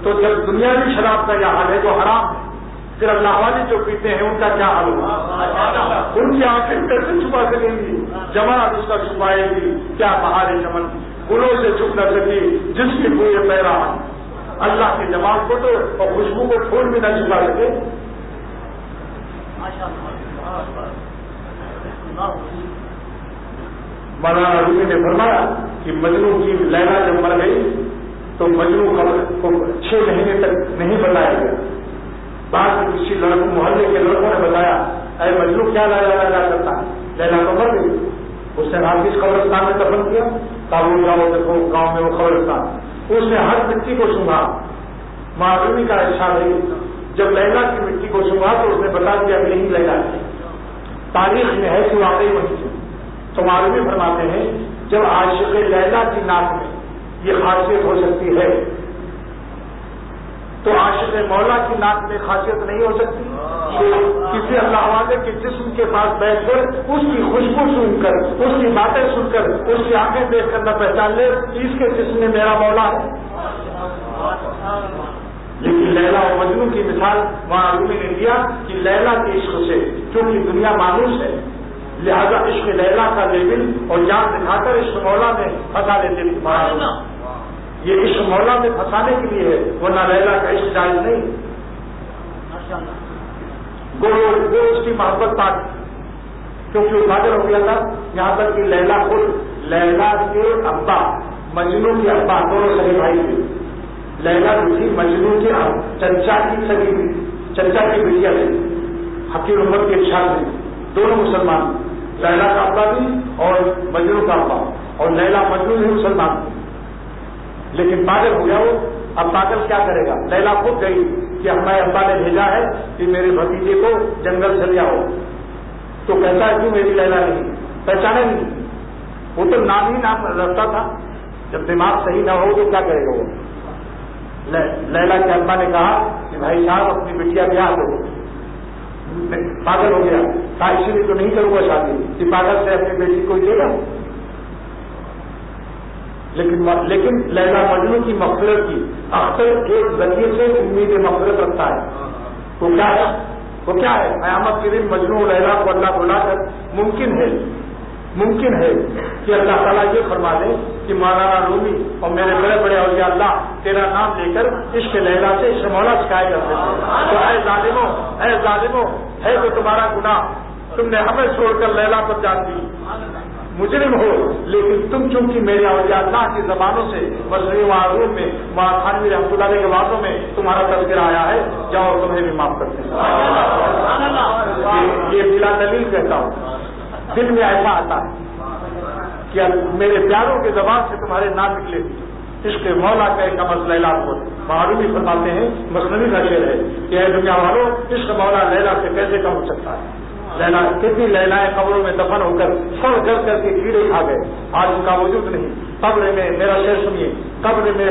تو جب دنیاوی شراب کا یہ حال ہے جو حرام ہے، پھر اللہ والے جو پیتے ہیں ان کا کیا حال ہوگا. ان کی آنکھیں کیسے چھپا سکیں گی؟ جماعت اس کا چھپائے گی کیا؟ بہار چمن گلوں سے چھپ نہ سکی جس کی بوئے پیرا. اللہ کی جماعت کو تو اور خوشبو کو پھول بھی نہ چھپا سکے. مولانا رومی نے فرمایا کہ مجنو کی لیلا جب مر گئی تو مجنو کو 6 مہینے تک نہیں بتایا گیا. بعد میں کسی لڑکوں، محلے کے لڑکوں نے بتایا، اے مجنو کیا لیلا کرتا ہے؟ لیلا تو مر گئی. اس نے حافظ قبرستان میں دفن کیا. کابل جاؤ دیکھو گاؤں میں وہ قبرستان، اس نے ہر مٹی کو سونگا. معلومی کا ارشاد ہے جب لیلا کی مٹی کو سونگا تو اس نے بتا دیا کہ نہیں لیلا ہے. تاریخ میں ہے کہ واقعی وہی تھی. تو معلومی فرماتے ہیں جب عاشق لیلا کی ناک میں یہ خاصیت ہو سکتی ہے تو عاشق مولا کی ناک میں خاصیت نہیں ہو سکتی. کسی اللہ والے کے جسم کے پاس بیٹھ کر اس کی خوشبو سن کر، اس کی باتیں سن کر، اس کی آنکھیں دیکھ کر نہ پہچان لے اس کے جسم میں میرا مولا ہے. لیکن لیلا اور مجنون کی مثال وہاں رومی نے دیا کہ لیلا کے عشق سے چونکہ دنیا مانوس ہے لہذا عشق لیلا کا لیبل اور جان دکھا کر عشق مولا میں پھنسا دیتے تھے. یہ عشق مولا میں پھنسانے کے لیے ہے ورنہ لیلا کا عشق جائز نہیں. وہ اس کی محبت پاک کیونکہ وہ پاگل ہو گیا تھا. یہاں تک کہ لیلا خود لیلا کے ابا مجنون کے ابا دونوں سگے بھائی تھے. لیلا جو تھی مجنون کے چچا کی بیٹیا تھی. حقیر امت کے چھاپ تھے دونوں مسلمان. لیلا کا ابا بھی اور مجنون کا ابا اور لیلا مجنون ہی مسلمان تھے. لیکن پاگل ہو گیا وہ. اب پاگل کیا کرے گا؟ لیلا خود گئی کہ ہمارے ابا نے بھیجا ہے کہ میرے بھتیجے کو جنگل سے لے آؤ. تو کہتا ہے کیوں میری لیلا نہیں پہچانا نہیں. وہ تو نام ہی نام رکھتا تھا. جب دماغ صحیح نہ ہو تو کیا کرے گا وہ؟ لیلا کے ابا نے کہا کہ بھائی صاحب اپنی بیٹیا بیاہ کرو. پاگل ہو گیا کہا اسی لیے تو نہیں کروں گا شادی کہ پاگل سے اپنی بیٹی کو دے گا. لیکن لیلا مجنون کی مغفرت کی اختر ایک ذریعے سے امید مغفرت رکھتا ہے. وہ کیا ہے قیامت کے دن مجنون لیلا کو اللہ بلا کر ممکن ہے کہ اللہ تعالیٰ یہ فرما دے کہ مولانا رومی اور میرے بڑے بڑے اولیاء اللہ تیرا نام لے کر عشق لیلا سے عشق مولا شکایت کرتے تھے. تو اے ظالموں ہے تو تمہارا گناہ تم نے ہمیں چھوڑ کر لیلا پر جان دی. مجرم ہو لیکن تم چونکہ میرے اولیاء اللہ کی زبانوں سے مصنوعی معروف میں تھانوی رحمۃ اللہ علیہ کے باتوں میں تمہارا تذکرہ آیا ہے جاؤ تمہیں بھی معاف کرتے ہیں. یہ بلا دلیل کہتا ہوں. دل میں ایسا آتا ہے کہ میرے پیاروں کے زبان سے تمہارے نام نکلے عشق مولا کا ایک لفظ لیلا کو معلوم ہی فرماتے ہیں. مصنوعی کا شعر ہے کہ اے دنیا والوں عشق مولا لیلا سے کیسے کم ہو سکتا ہے. لیلا کتنی لیلائیں قبروں میں دفن ہو کر سڑ کر کے کیڑے کھا گئے. آج ان کا وجود نہیں. قبر میں میرا شعر سنیے. قبر میں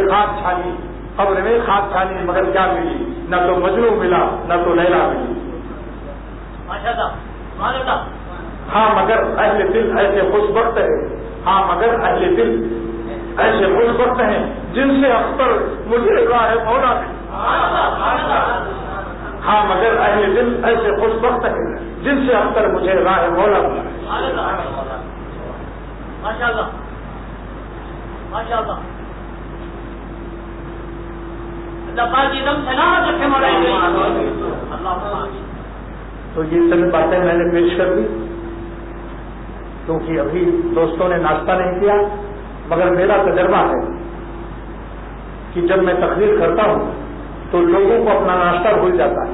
خاک چھانی مگر کیا ملی؟ نہ تو مجنون ملا نہ تو لیلا ملی. ہاں مگر اہل دل ایسے خوش بخت ہیں جن سے اختر مجھے راہ مولا ملی. ہاں مگر اہل دل ایسے خوش بخت ہیں جن سے اختر مجھے راہ مولا ملی. تو یہ سب باتیں میں نے پیش کر دی کیونکہ ابھی دوستوں نے ناشتہ نہیں کیا. مگر میرا تجربہ ہے کہ جب میں تقریر کرتا ہوں تو لوگوں کو اپنا ناشتہ بھول جاتا ہے.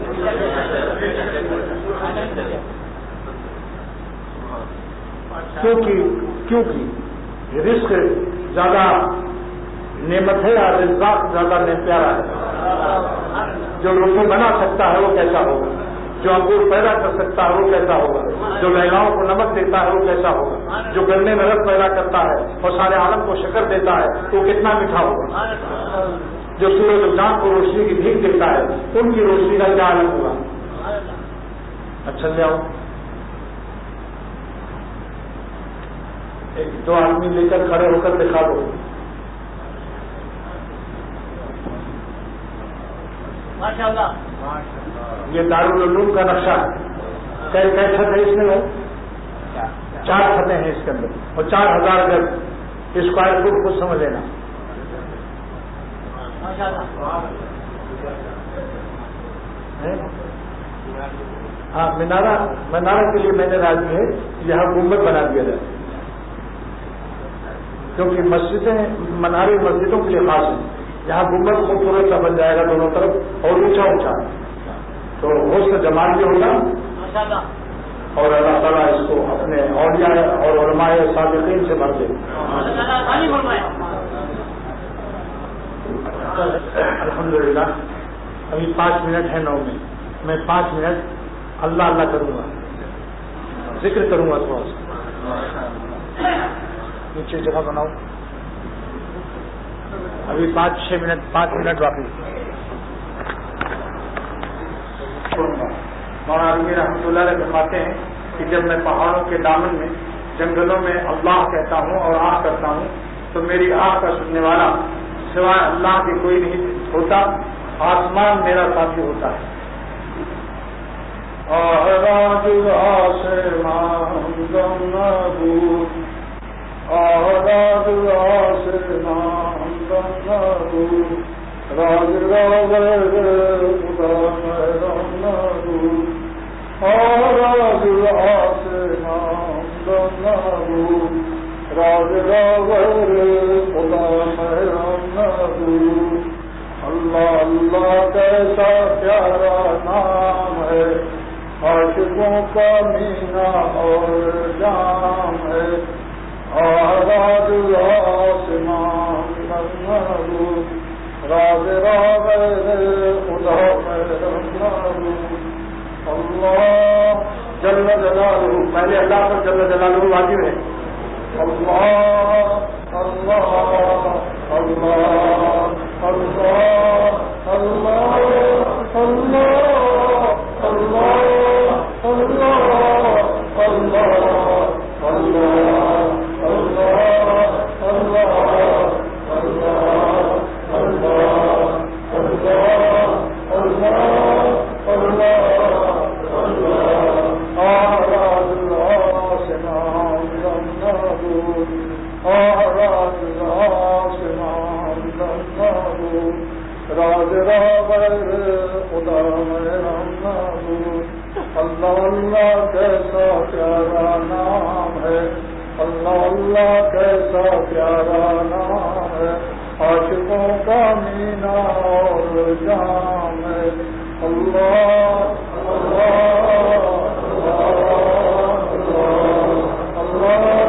کیونکہ رزق زیادہ نعمت ہے اور رزاق زیادہ پیارا ہے. جو روٹی بنا سکتا ہے وہ کیسا ہوگا, جو انگور پیدا کر سکتا ہے وہ کیسا ہوگا, جو لیلاؤں کو نمک دیتا ہے وہ کیسا ہوگا, جو گنے میں رس پیدا کرتا ہے اور سارے عالم کو شکر دیتا ہے وہ کتنا میٹھا ہوگا, جو سورج و چاند کو روشنی کی بھیک دیتا ہے ان کی روشنی کا کیا عالم ہوگا. اچھا لے آؤ ایک دو آدمی لے کر کھڑے ہو کر دکھا دو. یہ دارالعلوم کا نقشہ ہے. کئی چھت ہے اس میں؟ 4 چھتیں ہیں اس کے اندر اور 4000 گز اسکوائر فٹ کو سمجھ لینا. ہاں منارہ کے لیے میں نے راضی ہے یہاں گنبد بنا دیا جائے کیونکہ منارے مسجدوں کے لیے خاص ہیں. یہاں گنبد خوبصورت سا بن جائے گا دونوں طرف اور اونچا تو حسن جمال بھی ہوگا اور اللہ تعالیٰ اس کو اپنے اولیاء اور علماء صادقین سے بھر دے. الحمدللہ ابھی 5 منٹ ہے 9 میں. میں 5 منٹ اللہ کروں گا, ذکر کروں گا تھوڑا سا. نیچے جگہ بناؤ. ابھی 5 منٹ باقی. مولانا رومی رحمۃ اللہ علیہ فرماتے ہیں کہ جب میں پہاڑوں کے دامن میں جنگلوں میں اللہ کہتا ہوں اور آہ کرتا ہوں تو میری آہ کا سننے والا سوائے اللہ کے کوئی نہیں ہوتا آسمان میرا ساتھی ہوتا ہے. آراج آسمان غم نبود، آراج آسمان غم نبود، راج راور خدا مہرم نبود، آراج آسمان غم نبود، راج راور خدا مہرم نبود. اللہ اللہ کیسا پیارا نام ہے، عاشقوں کا مینا اور جام ہے. آراج آسمان نبود، راز راور خدا مہرم نبود. اللہ جل جلالہ، پہلے اللہ پر جل جلالہ واجب ہے. اللہ اللہ اللہ اللہ اللہ اللہ اللہ اللہ راز راور خدا مہرم نبود. اللہ اللہ کیسا پیارا نام ہے، اللہ اللہ کیسا پیارا نام ہے، عاشقوں کا مینا اور جام ہے. اللہ اللہ اللہ اللہ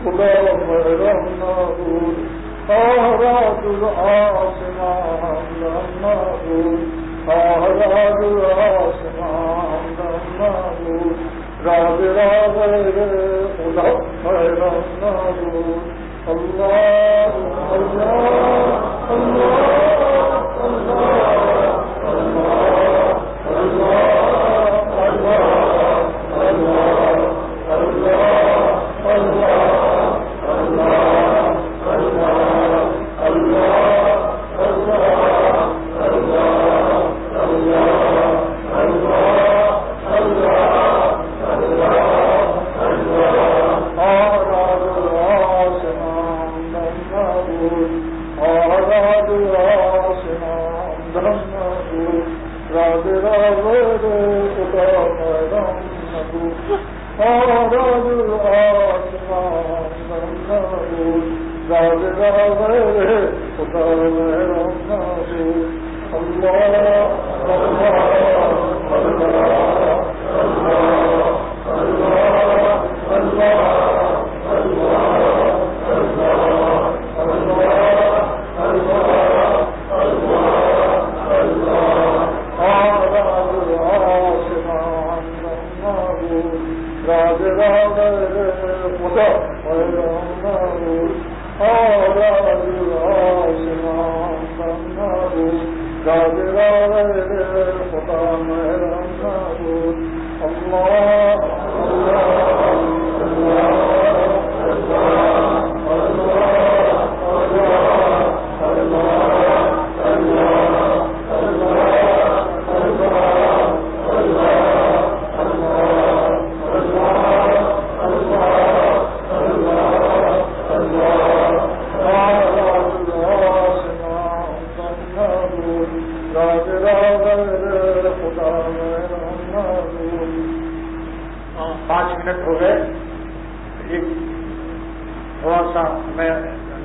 خدا مہرم نبود، آراج آسمان نبود، آراج آسمان نبود، راز راور خدا مہرم نبود. اللہ اللہ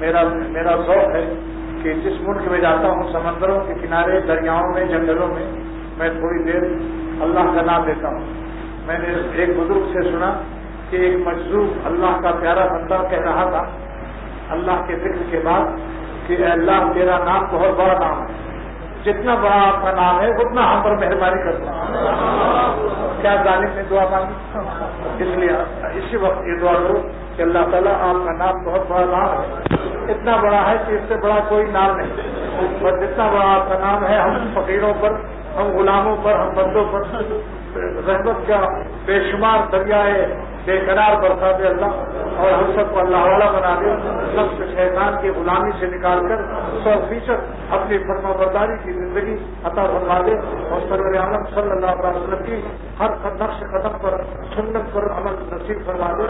اللہ میرا ذوق ہے کہ جس ملک میں جاتا ہوں سمندروں کے کنارے، دریاؤں میں، جنگلوں میں میں تھوڑی دیر اللہ کا نام لیتا ہوں. میں نے ایک بزرگ سے سنا کہ ایک مجذوب اللہ کا پیارا بندہ کہہ رہا تھا اللہ کے ذکر کے بعد کہ اے اللہ تیرا نام بہت بڑا نام ہے، جتنا بڑا آپ کا نام ہے اتنا ہم پر مہربانی کرنا. کیا ظالم نے دعا مانگی؟ اس لیے اسی وقت یہ دعا کرو کہ اللہ تعالیٰ آپ کا نام بہت بڑا نام ہے، اتنا بڑا ہے کہ اس سے بڑا کوئی نام نہیں، اور جتنا بڑا آپ کا نام ہے ہم فقیروں پر، ہم غلاموں پر، ہم بندوں پر رحمت کا بے شمار دریائے بے قرار برسا دے اللہ، اور ہم سب کو اللہ والا بنا دے، نفس شیطان کی غلامی سے نکال کر 100% اپنی فرما برداری کی زندگی عطا فرما دے، اور سرور عالم صلی اللہ علیہ وسلم کی ہر نقش قدم پر سنت پر عمل نصیب فرما دے.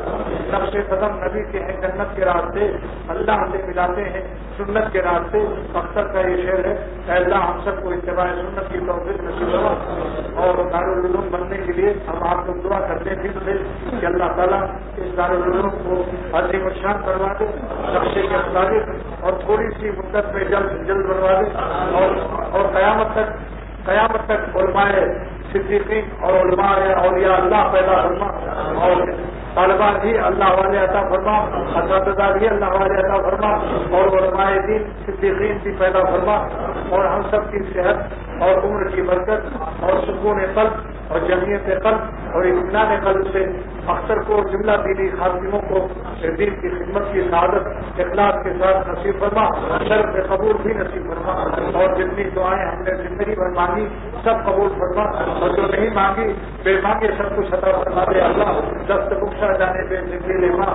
نقش قدم نبی کے ہیں، جنت کے راستے اللہ سے ملاتے ہیں، سنت کے راستے. اختر کا یہ شعر ہے، اے اللہ ہم سب کو اتباع سنت کی توفیق نصیب فرما، اور دارالعلوم بننے کے لیے ہم آپ کو دعا کرتے ہیں کہ اللہ تعالیٰ اس دارالعلوم کو عظیم الشان کروا دے، نقشے کے مطابق، اور تھوڑی سی مدت میں جلد بنوا دے، اور قیامت تک علماء صدیقین اور علماء اولیاء اللہ پیدا فرما، اور طالبان بھی اللہ والے عطا فرما، اساتذہ بھی اللہ والے عطا فرما، اور علماء دین صدیقین بھی پیدا فرما، اور ہم سب کی صحت اور عمر کی برکت اور سکون قلب اور جمعیت قلب اور اطمینان قلب سے اختر کو جملہ دینی خاتموں کو دین کی خدمت کی سعادت اخلاص کے ساتھ نصیب فرما، شرف قبول بھی نصیب فرما، اور جتنی دعائیں ہم نے زندگی بھر مانگی سب قبول فرما، اور جو نہیں مانگی بے مانگے سب کچھ عطا فرما دے اللہ. دست بخشا جانے پہ زندگی ماں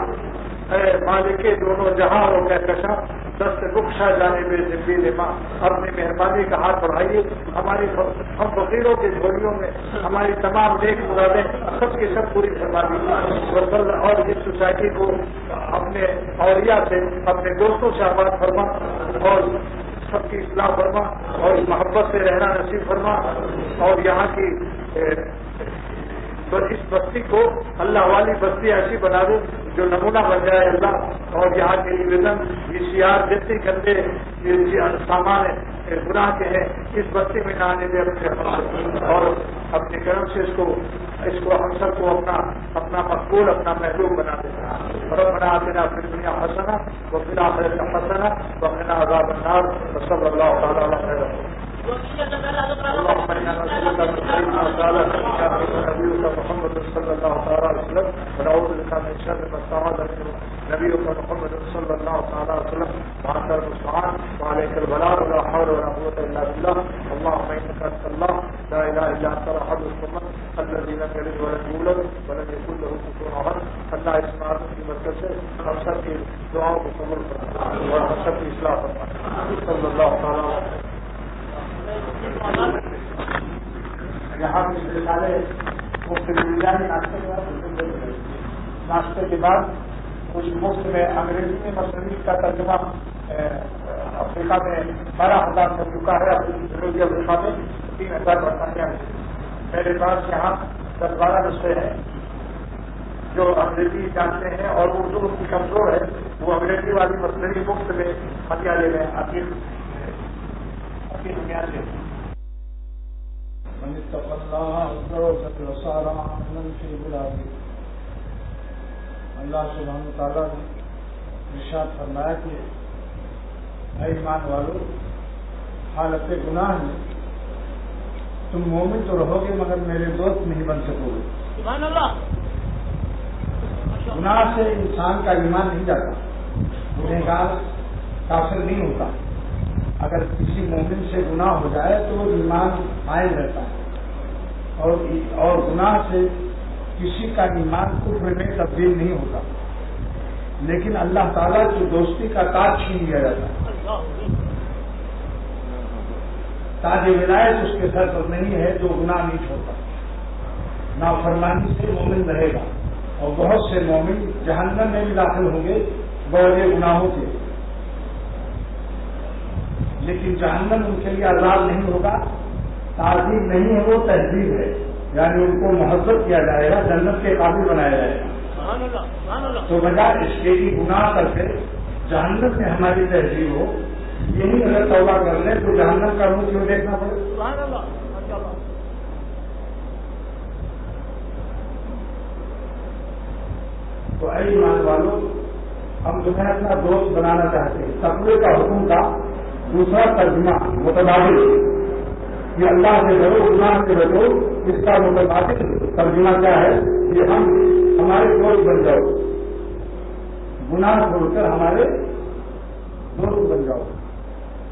اے مالک دونوں جہاں ہو کہکشاں، دست بخشا جانے پہ زندگی ماں. اپنی مہربانی کا ہاتھ بڑھائیے، ہم فقیروں کے جھولیوں میں ہماری تمام نیک مرادیں سب کی سب پوری فرما دی، اور اس سوسائٹی کو اپنے اولیاء سے اپنے دوستوں سے آباد فرما، اور سب کی اصلاح فرما، اور محبت سے رہنا نصیب فرما، اور یہاں کی تو اس بستی کو اللہ والی بستی ایسی بنا دے جو نمونہ بن جائے اللہ، اور یہاں کے وزن VCR جتنی گندے سامان گناہ کے ہیں اس بستی میں نہ آنے دے اپنے، اور اپنے کرم سے اس کو ہم سب کو اپنا مقبول اپنا محبوب بنا دیتا. ربنا آتنا فی الدنیا حسنہ وفی الآخرۃ حسنہ وقنا عذاب النار. وصلی اللہ تعالی علی خیر اللهم انا نسالك من خير ما سالك نبيك محمد صلى الله عليه وسلم ونعوذ بك من شر ما استعاذك نبيك محمد صلى الله عليه وسلم وانت المستعان وعليك البلاغ ولا حول ولا قوه الا بالله. اللهم انك انت الله لا اله الا انت الاحد الصمد الذي لم يلد ولم يولد ولم يكن له كفوا احد. اللہ اس بات کی برکت سے ہم سب کی دعاؤں کو قبول فرما اور ہم سب کی اصلاح فرما. صلی اللہ تعالی وسلم. یہاں سارے مفت ناشتے کے بعد کچھ مفت میں انگریزی میں مصنف کا ترجمہ افریقہ میں 12,000 ہو چکا ہے، جنوبی افریقہ میں 3,000 برطانیہ میں. میرے پاس یہاں 10-12 نسخے ہیں جو انگریزی جانتے ہیں اور اردو ان کی کمزور ہے، وہ انگریزی والی مصنف مفت میں ہتھیار لے گئے عقیل دنیا سے. اللہ سبحانہ وتعالیٰ نے ارشاد فرمایا کہ اے ایمان والو، حالت گناہ میں تم مومن تو رہو گے مگر میرے دوست نہیں بن سکو گے. سبحان اللہ. گناہ سے انسان کا ایمان نہیں جاتا، گنہگار کافر نہیں ہوتا. اگر کسی مومن سے گناہ ہو جائے تو وہ ایمان قائم رہتا ہے، اور گناہ سے کسی کا ایمان کفر میں تبدیل نہیں ہوتا. لیکن اللہ تعالیٰ کی دوستی کا تاج چھین لیا جاتا ہے. تاج ولایت اس کے سر پر نہیں ہے جو گناہ نہیں چھوڑتا. نافرمانی سے مومن رہے گا، اور بہت سے مومن جہنم میں بھی داخل ہوں گے بڑے گناہوں کے، لیکن جہنم ان کے لیے عذاب نہیں ہوگا. تعظیم نہیں ہے، وہ تہذیب ہے، یعنی ان کو محبت کیا جائے گا، جنت کے قابل بنایا جائے گا. تو بجائے اس کے لیے گناہ کر کے جہنم میں ہماری تہذیب ہو، یہی اگر توبہ کر لیں تو جہنم کا منہ کیوں دیکھنا پڑے. تو اے ایمان والوں، ہم تمہیں اپنا دوست بنانا چاہتے ہیں. تقوی کا حکم کا دوسرا ترجمہ متبادل کہ اللہ سے ڈرو، گناہ سے بچو، اس کا متبادل ترجمہ کیا ہے کہ ہم ہمارے دوست بن جاؤ، گناہ چھوڑ کر ہمارے دوست بن جاؤ.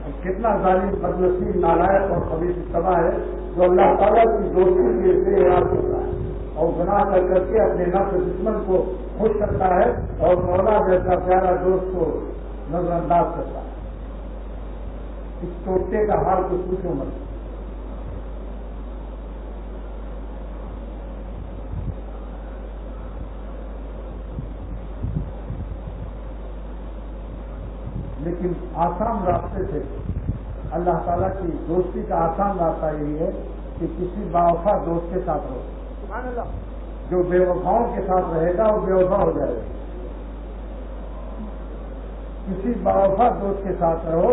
اب کتنا ظالم، بدنصیب، نالائق اور خبیث تباہ ہے جو اللہ تعالیٰ کی دوستی کے سے اراد کرتا ہے اور گناہ کر کے اپنے نفس دشمن کو خوش کرتا ہے اور مولا جیسا پیارا دوست کو نظر انداز کرتا ہے. اس ٹوٹے کا حال کچھ پوچھو مت. لیکن آسان راستے سے اللہ تعالیٰ کی دوستی کا آسان راستہ یہی ہے کہ کسی باوفا دوست کے ساتھ رہو. سبحان اللہ. جو بے وفاؤں کے ساتھ رہے گا وہ بے وفا ہو جائے گا. کسی باوفا دوست کے ساتھ رہو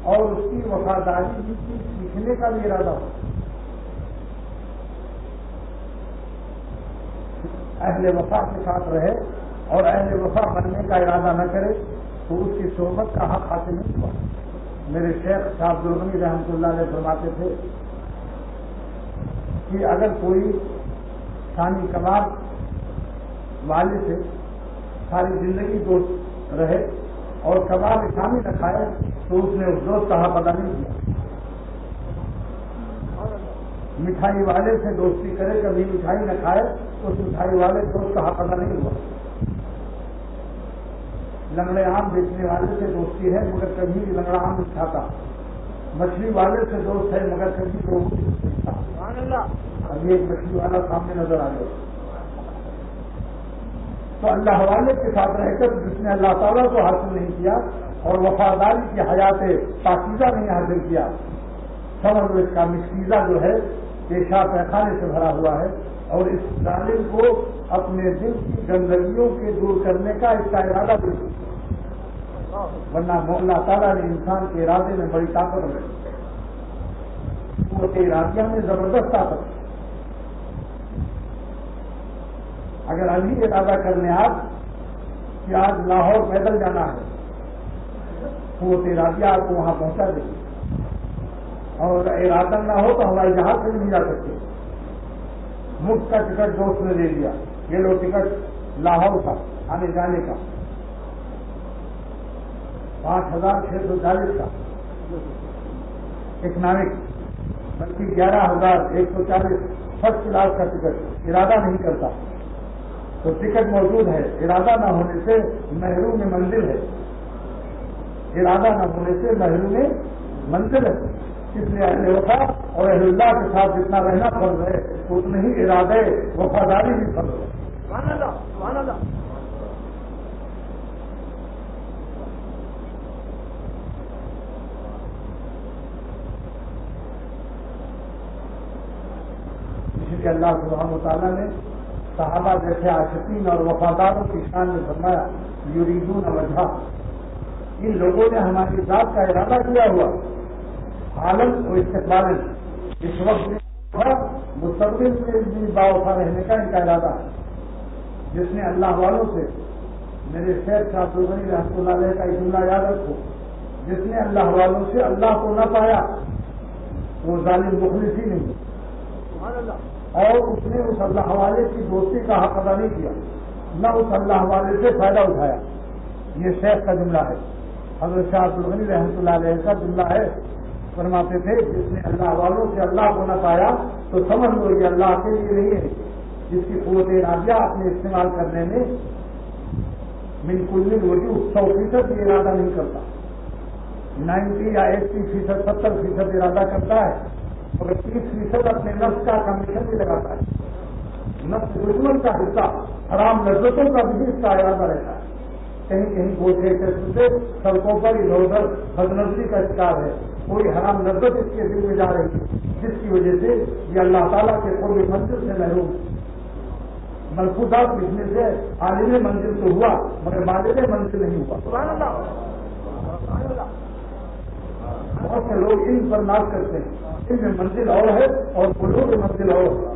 اور اس کی وفاداری کی سیکھنے کا بھی ارادہ ہو. اہل وفا کے ساتھ رہے اور اہل وفا بننے کا ارادہ نہ کرے تو اس کی صحبت کا حق حاصل نہیں ہوا. میرے شیخ شاہ عبدالغنی رحمۃ اللہ علیہ فرماتے تھے کہ اگر کوئی ثانی کباب والے سے ساری زندگی دوست رہے اور کباب ثانی نہ کھائے تو اس نے اس دوست کا حق ادا نہیں کیا. مٹھائی والے سے دوستی کرے کبھی مٹھائی نہ کھائے تو اس مٹھائی والے دوست کا حق ادا نہیں ہوا. لنگڑے آم بیچنے والے سے دوستی ہے مگر کبھی بھی لنگڑا آم نہیں کھاتا. مچھلی والے سے دوست ہے مگر کبھی وہ نہیں کھاتا. ابھی ایک مچھلی والا سامنے نظر آ گیا. تو اللہ والے کے ساتھ رہ کر جس نے اللہ تعالیٰ کو حاصل نہیں کیا اور وفاداری کی حیات پاکیزہ نہیں حاصل کیا، سمجھ لو اس کا مشکیزہ جو ہے پیشاب پیخانے سے بھرا ہوا ہے اور اس ظالم کو اپنے دل کی گندگیوں کے دور کرنے کا اس کا ارادہ بھی. ورنہ اللہ تعالیٰ نے انسان کے ارادے میں بڑی طاقت رکھی. قوت ارادیہ میں زبردست طاقت. اگر ابھی ارادہ کرنے آپ کہ آج لاہور پیدل جانا ہے قوت ارادیہ آپ کو وہاں پہنچا دے گی. اور ارادہ نہ ہو تو ہوائی جہاز سے نہیں جا سکتے. مفت کا ٹکٹ دوست نے دے دیا، یہ لو ٹکٹ لاہور کا آنے جانے کا 5,640 کا اکنامک، بلکہ 11,140 فرسٹ کلاس کا ٹکٹ. ارادہ نہیں کرتا تو ٹکٹ موجود ہے. ارادہ نہ ہونے سے محروم منزل ہے. ارادہ نہ ہونے سے محروم منزل ہے. اس لیے اہل وفا اور اہل اللہ کے ساتھ جتنا رہنا فرض ہے اتنے ہی ارادے وفاداری بھی فرض ہے. سبحان اللہ سبحان اللہ. اسی لیے اللہ سبحانہ وتعالیٰ نے صحابہ جیسے عاشقین اور وفاداروں کی شان میں فرمایا یریدون وجہہ. ان لوگوں نے ہماری ذات کا ارادہ کیا ہوا عالم و استقبال. اس وقت مستقبل میں بھی باوفا رہنے کا ان کا ارادہ ہے. جس نے اللہ والوں سے، میرے شیخ شاہ عبدالغنی رحمۃ اللہ علیہ کا ایک جملہ یاد رکھو، جس نے اللہ والوں سے اللہ کو نہ پایا وہ ظالم مخلص ہی نہیں. اور اس نے اس اللہ والے کی دوستی کا حق ادا نہیں کیا، نہ اس اللہ والے سے فائدہ اٹھایا. یہ شیخ کا جملہ ہے، حضرت شاہ عبدالغنی رحمۃ اللہ علیہ کا جملہ ہے. فرماتے تھے جس نے اللہ والوں سے اللہ کو نہ پایا تو سمجھ لو یہ اللہ کے لیے نہیں ہے. جس کی قوت ارادیہ اپنے استعمال کرنے میں من کل وجوہ 100% یہ ارادہ نہیں کرتا. 90 یا 80%، 70% ارادہ کرتا ہے مگر 30% اپنے نفس کا کمیشن بھی لگاتا ہے. نفس دشمن کا حصہ حرام لذتوں کا بھی اس کا ارادہ رہتا ہے. کہیں کہیں گوشے سے سڑکوں پر ادھر ادھر بدنظری کا شکار ہے. کوئی حرام لذت اس کے دل میں جا رہی ہے جس کی وجہ سے یہ اللہ تعالیٰ کے قرب منزل سے محروم. ملفوظات لکھنے سے عالم منزل تو ہوا مگر مالک منزل نہیں ہوا. سبحان اللہ. بہت سے لوگ ان پر ناز کرتے ہیں، ان میں منزل اور ہے اور بلوغ منزل اور ہے.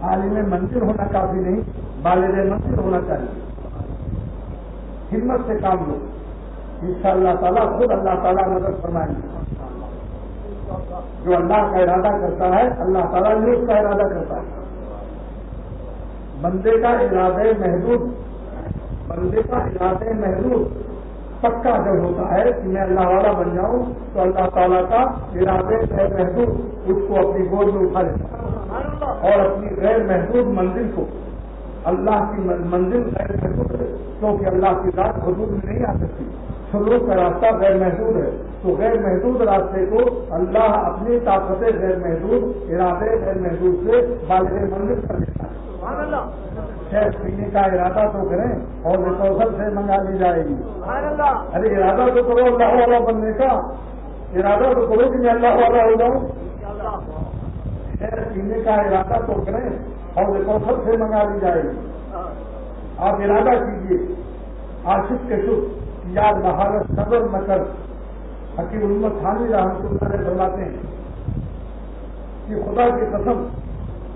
عالم منزل ہونا کافی نہیں، بالغ منزل ہونا چاہیے. ہمت سے کام لو، انشاءاللہ تعالیٰ خود اللہ تعالیٰ مدد فرمائیں گے. جو اللہ کا ارادہ کرتا ہے اللہ تعالیٰ بھی اس کا ارادہ کرتا ہے. بندے کا ارادہ محدود پکا جب ہوتا ہے کہ میں اللہ والا بن جاؤں تو اللہ تعالیٰ کا ارادہ غیر محدود اس کو اپنی گود میں اٹھا لیتا ہے اور اپنی غیر محدود منزل کو اللہ کی منزل غیر محدود ہے کیونکہ اللہ کی ذات حدود میں نہیں آ سکتی. سلوک کا راستہ غیر محدود ہے تو غیر محدود راستے کو اللہ اپنی طاقت غیر محدود ارادے غیر محدود سے بالغ منزل کر دیتا ہے. شہد پینے کا ارادہ تو کریں اور کوثر سے منگا لی جائے گی. ارے ارادہ تو کرو اللہ والا بننے کا, ارادہ تو کرو کہ میں اللہ والا ہو جاؤں. شہد پینے کا ارادہ تو کریں اور کوثر سے منگا لی جائے گی. آپ ارادہ کیجیے عاشق کے شکر یاد بہارت صبر نہ کر. حکیم محمد تھانوی رحمۃ اللہ علیہ فرماتے ہیں کہ خدا کی قسم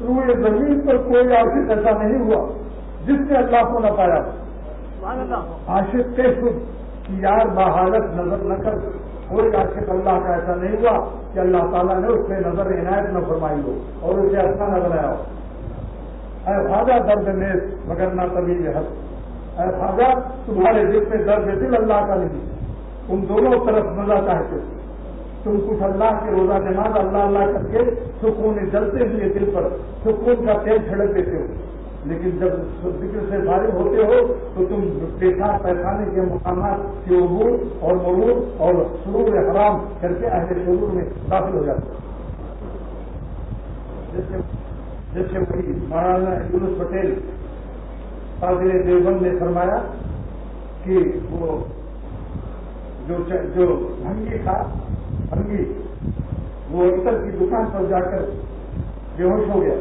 روئے زمین پر کوئی عاشق ایسا نہیں ہوا جس نے اللہ کو نہ پایا. عاشق کے شکر کی یار بحالت نظر نہ کر. کوئی عاشق اللہ کا ایسا نہیں ہوا کہ اللہ تعالیٰ نے اس پہ نظر عنایت نہ فرمائی ہو اور اسے اچھا نظر آیا ہو. اے خواجہ درد نیز مگر نہ طبیب حق. اے خواجہ تمہارے دل میں درد دل اللہ کا نہیں. تم دونوں طرف مزہ چاہتے ہو. تم کچھ اللہ کے روزہ نماز اللہ اللہ کر کے سکون جلتے ہوئے دل پر سکون کا تیل چھڑک دیتے ہو, لیکن جب ذکر سے فارغ ہوتے ہو تو تم پیشاب پیخانے کے مقامات کے عبور اور مرور اور سرور حرام کر کے اہل شرور میں داخل ہو جاتے ہو. جیسے وہی مولانا یونس پٹیل قاضی دیوبند نے فرمایا کہ وہ جو بھنگی تھا بھنگی وہ عطر کی دکان پر جا کر بے ہوش ہو گیا.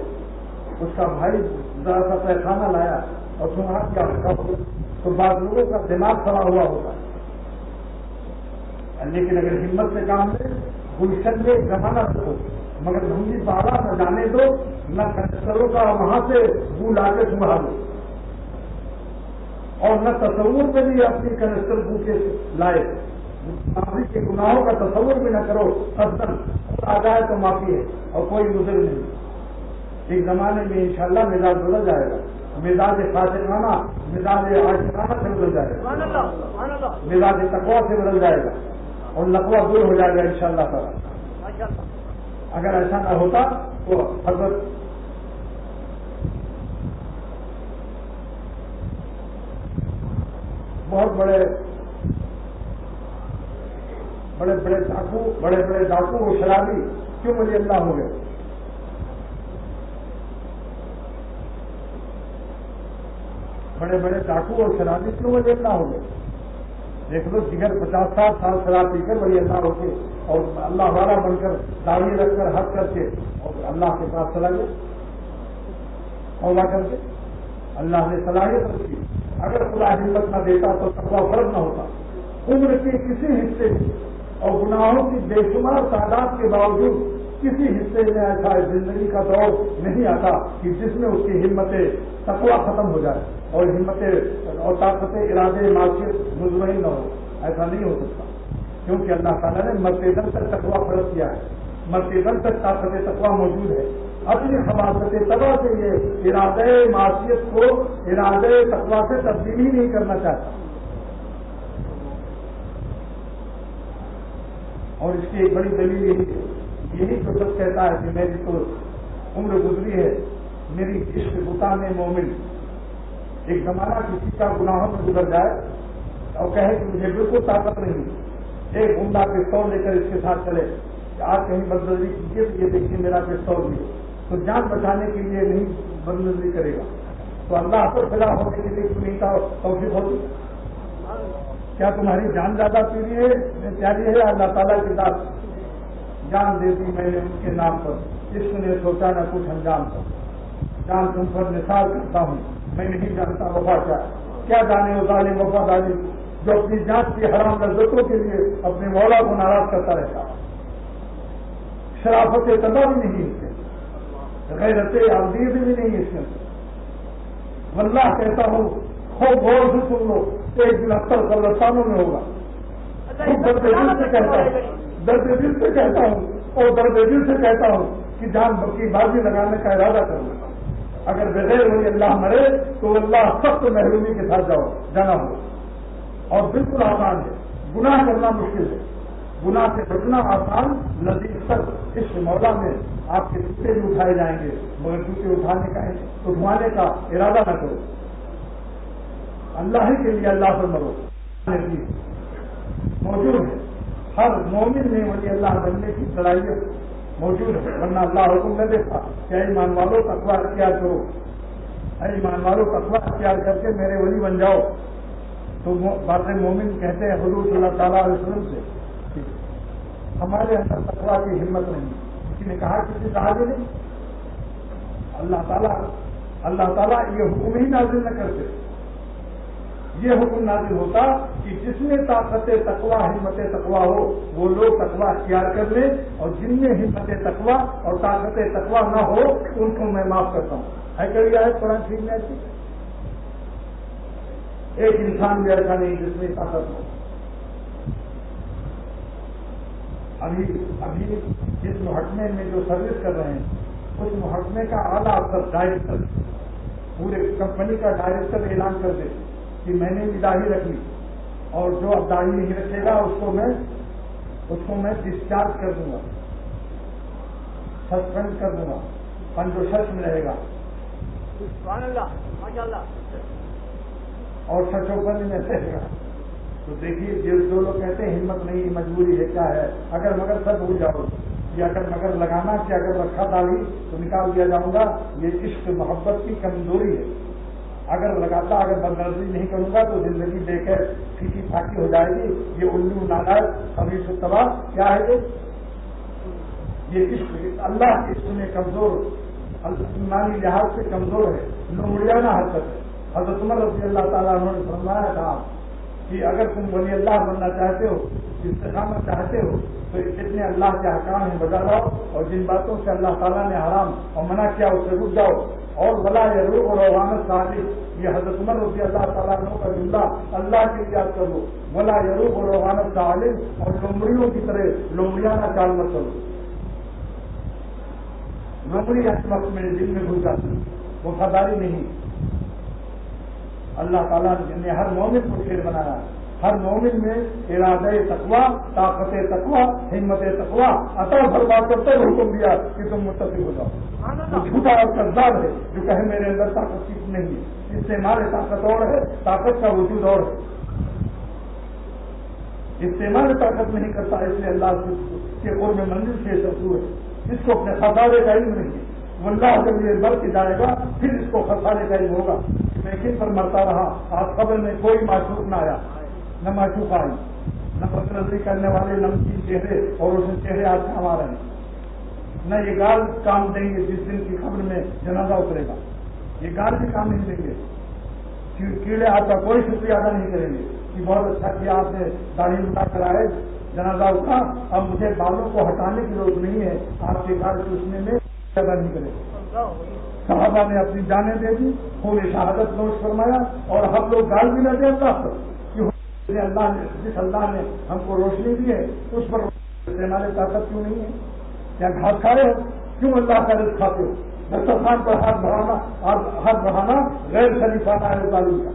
اس کا بھائی ذرا سا پیخانہ لایا اور سنا کیا تو بعض لوگوں کا دماغ کھڑا ہوا ہوتا ہے, لیکن اگر ہمت سے کام لے گلشن میں زمانہ رکھو مگر بھنگی بالا نہ جانے دو نہ کنسروں کا وہاں سے بو لا کے سنبھالو اور نہ تصور میں بھی اپنی کنسٹر بو کے لائے. معافی کے گناہوں کا تصور بھی نہ کرو. قصدن آ جائے تو معافی ہے اور کوئی مضر نہیں. ایک زمانے میں انشاءاللہ مزاج بدل جائے گا. مزاج خاطرانہ مزاج عاشقانہ سے بدل جائے گا. مزاج تقویٰ سے بدل جائے گا اور لقوہ دور ہو جائے گا انشاءاللہ تعالی. اگر ایسا نہ ہوتا تو حضرت بہت بڑے ڈاکو اور شرابی کیوں ولی اللہ ہو گئے؟ بڑے ڈاکو اور شرابی کیوں ولی اللہ ہو گئے؟ دیکھ لو جگر 50-60 سال شراب پی کر ولی اللہ ہو کے اور اللہ والا بن کر داڑھی رکھ کر حق کر کے اور اللہ کے پاس چلا گیا توبہ کر کے. اللہ نے صلاحیت رکھی. اگر خدا ہمت نہ دیتا تو تقویٰ فرض نہ ہوتا. عمر کے کسی حصے میں اور گناہوں کی بے شمار تعداد کے باوجود کسی حصے میں ایسا زندگی کا دور نہیں آتا کہ جس میں اس کی ہمت تقویٰ ختم ہو جائے اور ہمت اور طاقت ارادے معاشیت مطمئن نہ ہو. ایسا نہیں ہو سکتا کیونکہ اللہ تعالیٰ نے مرتے دم تک تقویٰ فرض کیا ہے. مرتے دم تک طاقت تقویٰ موجود ہے. اپنی خباست تباہ سے یہ ارادے معاشیت کو ارادے تقویٰ سے تبدیل ہی نہیں کرنا چاہتا. اور اس کی ایک بڑی دلیل یہی تو سب کہتا ہے کہ میری تو عمر گزری ہے میری عشق بتا میں مومن. ایک زمانہ کسی کا گناہوں میں گزر جائے اور کہے کہ مجھے بالکل طاقت نہیں, ایک عمدہ پستول لے کر اس کے ساتھ چلے کہ آج کہیں بدنظری کیجیے تو یہ دیکھیے میرا پستول بھی تو جان بچانے کے لیے نہیں بدنظری کرے گا تو اللہ پر فدا ہونے کے لیے نہیں توفیق ہوتی. کیا تمہاری جان زیادہ پیاری ہے اللہ تعالیٰ کی ذات؟ جان دیتی میں نے ان کے نام پر عشق نے سوچا نہ کچھ انجام پر. جان تم پر نثار کرتا ہوں میں نہیں جانتا وفا کیا جانے وہ ظالم وفاداری جو اپنی جان کی حرام لذتوں کے لیے اپنے مولا کو ناراض کرتا رہتا. شرافت تباہ بھی نہیں اس میں, غیرت عبدید بھی نہیں اس میں. واللہ کہتا ہوں خوب غور سے سن لو ایک دن اختر قبرستانوں میں ہوگا. درد دل سے کہتا ہوں اور درد دل سے کہتا ہوں کہ جان کی بازی لگانے کا ارادہ کروں. اگر بغیر ولی اللہ مرے تو اللہ سخت محرومی کے ساتھ جانا ہو. اور بالکل آسان ہے. گناہ کرنا مشکل ہے, گناہ سے بچنا آسان. نزدیک تک اس مولا میں آپ کے جوتے بھی اٹھائے جائیں گے, مگر جوتے اٹھوانے کا ارادہ نہ کرو. اللہ ہی کے لیے اللہ پر مرو. موجود ہے ہر مومن میں ولی اللہ بننے کی صلاحیت موجود ہے, ورنہ اللہ حکم نے دیکھا کہ اے ایمان والوں تقویٰ اختیار کرو, اے ایمان والوں تقویٰ اختیار کر کے میرے ولی بن جاؤ. تو باتیں مومن کہتے ہیں حضور صلی اللہ تعالیٰ علیہ وسلم سے, ہمارے اندر تقویٰ کی ہمت نہیں. کسی نے کہا کسی صحابی نے, اللہ تعالیٰ یہ حکم ہی نازل نہ کرتے. یہ حکم نازل ہوتا کہ جس میں طاقت تقویٰ ہمت تقویٰ ہو وہ لوگ تقویٰ اختیار کر لیں, اور جن میں ہمت تقویٰ اور طاقت تقویٰ نہ ہو ان کو میں معاف کرتا ہوں. ہے کبھی آئے قرآن شریف میں ایسی ایک انسان بھی ایسا نہیں جس میں طاقت ہو. ابھی جس محکمے میں جو سروس کر رہے ہیں اس محکمے کا اعلیٰ افسر ڈائریکٹر پورے کمپنی کا ڈائریکٹر اعلان کر دے کہ میں نے بھی داڑھی رکھی, اور جو اب داڑھی نہیں رکھے گا اس کو میں ڈسچارج کر دوں گا, سسپینڈ کر دوں گا, پنجوشش میں رہے گا. سبحان اللہ, ماشاء اللہ. اور سچوپن میں رہے گا. تو دیکھیے جو لوگ کہتے ہیں ہمت نہیں مجبوری ہے, کیا ہے اگر مگر سب بھول جاؤ, یا اگر مگر لگانا کہ اگر رکھا داڑھی تو نکال دیا جاؤں گا, یہ عشق محبت کی کمزوری ہے. اگر لگاتا اگر بدنظری نہیں کروں گا تو زندگی دے کر کسی پھاکی ہو جائے گی. یہ الو نالاج خبیث الطبع کیا ہے یہ عشق اللہ کے عشق میں کمزور, ایمانی لحاظ سے کمزور ہے, نمڑیانہ حرکت ہے. حضرت عمر رضی اللہ تعالیٰ عنہ نے فرمایا تھا کہ اگر تم ولی اللہ بننا چاہتے ہو, استقامت چاہتے ہو, تو اتنے اللہ کے احکام ہیں بجا لاؤ, اور جن باتوں سے اللہ تعالیٰ نے حرام اور منع کیا اس سے رک جاؤ. اور ولا یروق اور روانت صالح, یہ حضرت عمر رضی اللہ تعالیٰ عنہ کا جملہ اللہ کے لیے یاد کر لو. ولا یروق اور روانت صالح, اور لومڑیوں کی طرح لومڑیانہ چال مت کرو. لومڑی اس وقت میرے دل میں گھس جاتی, وفاداری نہیں. اللہ تعالیٰ نے ہر مومن کو شیر بنایا, ہر مومن میں ارادہ تقویٰ, طاقت تقویٰ, ہمت تقویٰ عطا فرما کرتے ہوئے حکم دیا کہ تم متفق ہو جاؤ. وہ جھوٹا اور کذاب ہے جو کہے میرے اندر طاقت چیز نہیں ہے. استعمال طاقت اور ہے, طاقت کا وجود اور ہے. استعمال طاقت نہیں کرتا, اس لیے اللہ کے قرب منزل سے سسو ہے. اس کو اپنے خسارے کا علم نہیں ہے. واللہ جب یہ بڑھ کے جائے گا پھر اس کو خسارے کا علم ہوگا. میں کن پر مرتا رہا, آج خبر میں کوئی معشوق نہ آیا, نہ معشوق آئی, نہ بدنظری کرنے والے نمکین چہرے اور روشن چہرے آج کام آ رہے ہیں, نہ یہ گال کام دیں گے جس دن کی خبر میں جنازہ اترے گا. یہ گال بھی کام نہیں دیں گے. کیڑے آپ کا کوئی شکریہ ادا نہیں کریں گے کہ بہت اچھا کیا آپ نے داڑھی مٹا کر آئے, جنازہ اٹھا, اب مجھے بالوں کو ہٹانے کی ضرورت نہیں ہے, آپ کے گال چوسنے میں ادا نہیں کرے گا. صحابہ نے اپنی جانیں دے دی, خون شہادت نوش فرمایا, اور ہم لوگ گال بھی نہ دیں اللہ پر کہ اللہ نے جس اللہ نے ہم کو روشنی دی ہے اس پر ہمارے طاقت کیوں نہیں ہے. کیا گھاس کھا رہے ہو, کیوں اللہ کا رزق کھاتے ہو. دسترخوان پر ہاتھ بڑھانا غیر خلیفانہ ہے تعلیم کا,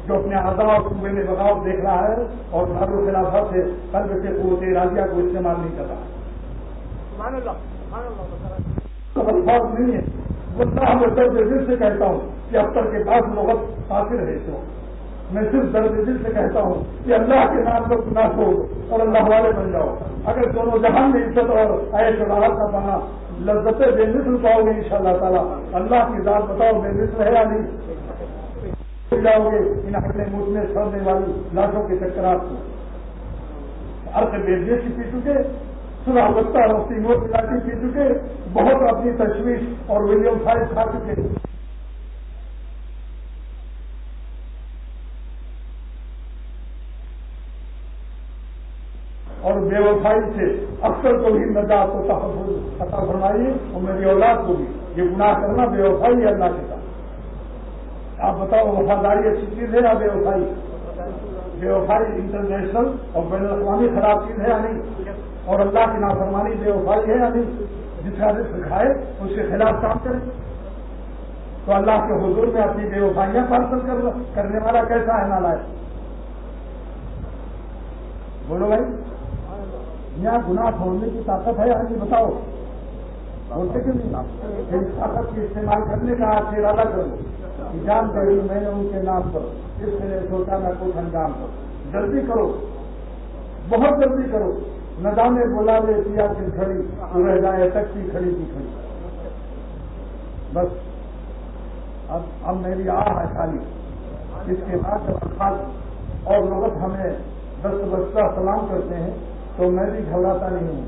جو اپنے اعضاء اور صوبے میں بغاوت دیکھ رہا ہے اور دار الخلافت سے قلب سے قوت ارادیہ کو استعمال نہیں کر رہا ہے. الفاظ نہیں ہے. میں درد دل سے کہتا ہوں کہ افسر کے پاس لغت قاصر ہے. تو میں صرف درد دل سے کہتا ہوں کہ اللہ کے نام پر گناہ چھوڑ اور اللہ والے بن جاؤ. اگر دونوں جہان میں عزت اور عیش و راحت کا پانا لذتیں بے مثل پاؤ گے انشاءاللہ تعالیٰ. اللہ کی ذات بتاؤ بے مثل ہے یا نہیں, جاؤ گے ان اپنے ملک میں سڑنے والی لاشوں کے چکرات کو. ارد بیجے کی پی چکے, صبح وقت رفتی موت علاقی پی چکے, بہت اپنی تشویش اور ولیم فائز کھا چکے. اور بے وفائی سے اکثر کو بھی نجات و تحفظ عطا فرمائیے, اور میری اولاد کو بھی. یہ گناہ کرنا بے وفائی ہے اللہ کے ساتھ. آپ بتاؤ وفاداری اچھی چیز ہے یا بے وفائی؟ بے وفائی انٹرنیشنل اور بین الاقوامی خراب چیز ہے یا نہیں؟ اور اللہ کی نافرمانی بے وفائی ہے یا نہیں؟ جس کا رزق کھائے اس کے خلاف کام کرے تو اللہ کے حضور میں اپنی بے وفائیاں پارسل کرنے والا کیسا ہے نالائق؟ بولو بھائی، یہاں گناہ چھوڑنے کی طاقت ہے یا نہیں بتاؤ؟ بولتے کیوں نہیں؟ اس طاقت کے استعمال کرنے کا آپ سے ارادہ کرو، جان کری میں نے ان کے نام پر اس نے سوچا میں کچھ انجام کروں، جلدی کرو، بہت جلدی کرو، نہ جانے بولا لے پیا کی کھڑی تو رہ جائے تکتی کھڑی کی کھڑی۔ بس اب میری ہے خالی، اس کے بعد جب الفاظ اور لغت ہمیں دستہ سلام کرتے ہیں تو میں بھی گھبراتا نہیں ہوں،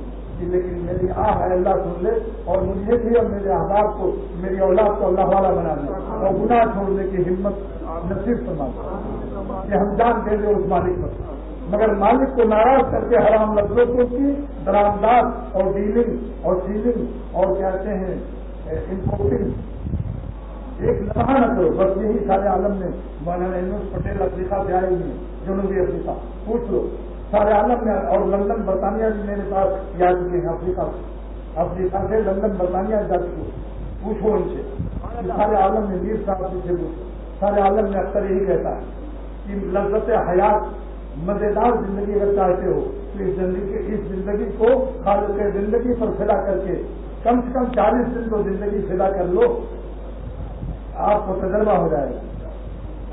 لیکن میری ہے اللہ سن لے اور مجھے بھی اور میرے احباب کو، میری اولاد کو اللہ والا بنا دے اور گناہ چھوڑنے کی ہمت نصیب فرما دے کہ ہم جان دے دیں اس مالک پر، مگر مالک کو ناراض کر کے حرام لفظوں کی درآمدات اور ڈیلنگ اور سیلنگ اور کہتے ہیں امپورٹنگ ایک لمحہ نہ کرو۔ بس یہی سارے عالم میں مولانا یونس پٹیل افریقہ سے آئے ہوئے ہیں، جنوبی افریقہ، پوچھ لو سارے عالم میں، اور لندن برطانیہ بھی میرے پاس یا چکے ہیں، افریقہ سے لندن برطانیہ جا چکے، پوچھو ان سے، سارے عالم میں میر صاحب سے پوچھو، سارے عالم میں اکثر یہی کہتا ہے کہ لذت حیات مزیدار زندگی اگر چاہتے ہو تو اس زندگی کو خالق زندگی پر فدا کر کے کم سے کم 40 دن تو زندگی فدا کر لو، آپ کو تجربہ ہو جائے گا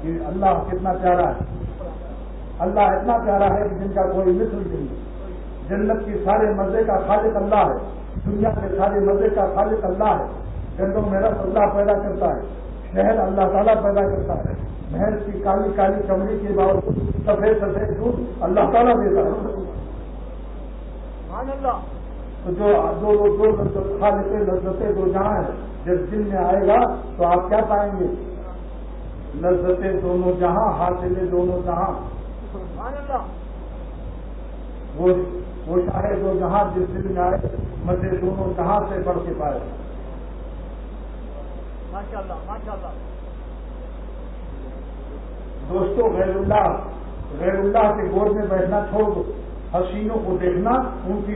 کہ اللہ کتنا پیارا ہے۔ اللہ اتنا پیارا ہے کہ جن کا کوئی مثل نہیں، جنت کی سارے مزے کا خالق اللہ ہے، دنیا کے سارے مزے کا خالق اللہ ہے، جنگوں میں رس اللہ پیدا کرتا ہے، شہد اللہ تعالیٰ پیدا کرتا ہے، بھینس کی کالی کالی چمڑی کے باوجود سفید سفید دودھ اللہ تعالیٰ دیتا ہے۔ تو جو خالق لذتیں دو جہاں ہیں، جب دل میں آئے گا تو آپ کیا پائیں گے؟ لذتیں دونوں جہاں، حاصلیں دونوں جہاں، وہ چاہے دو جہاں جس دل میں آئے مزے دونوں جہاں سے بڑھ کے پائے۔ دوستو غیر اللہ کے گود میں بیٹھنا چھوڑ دو، حسینوں کو دیکھنا، ان کی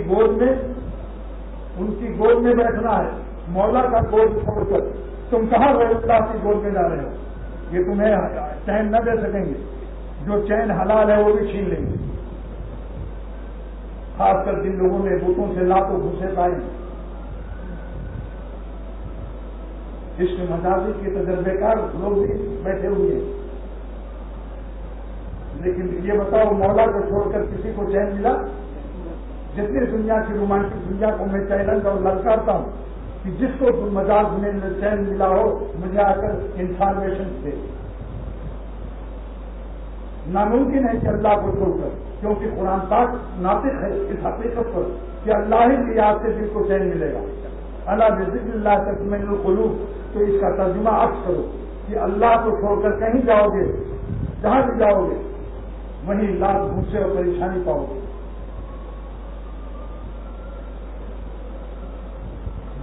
گود میں بیٹھنا ہے، مولا کا گود چھوڑ کر تم کہاں غیر اللہ کی گود میں جا رہے ہو؟ یہ تمہیں چین نہ دے سکیں گے، جو چین حلال ہے وہ بھی چھین لیں گے، خاص کر جن لوگوں نے بتوں سے لاکھوں گھسے پائے، اس میں مجازی کے تجربے کار لوگ بھی بیٹھے ہوئے ہیں۔ لیکن یہ بتاؤ مولا کو چھوڑ کر کسی کو چین ملا؟ جتنی دنیا کی رومانٹک دنیا کو میں چیلنج اور للکارتا ہوں کہ جس کو مجاز میں چین ملا ہو مجھے آ کر انفارمیشن دے۔ ناممکن ہے کہ اللہ کو چھوڑ کر، کیونکہ قرآن پاک ناطق ہے اس حقیقت پر کہ اللہ ہی کی یاد سے دل کو چین ملے گا۔ اللہ بذکر اللہ تطمئن القلوب، تو اس کا ترجمہ عکس کرو کہ اللہ کو چھوڑ کر کہیں جاؤ گے، جہاں بھی جاؤ گے وہیں لاکھ غصے اور پریشانی پاؤ گے۔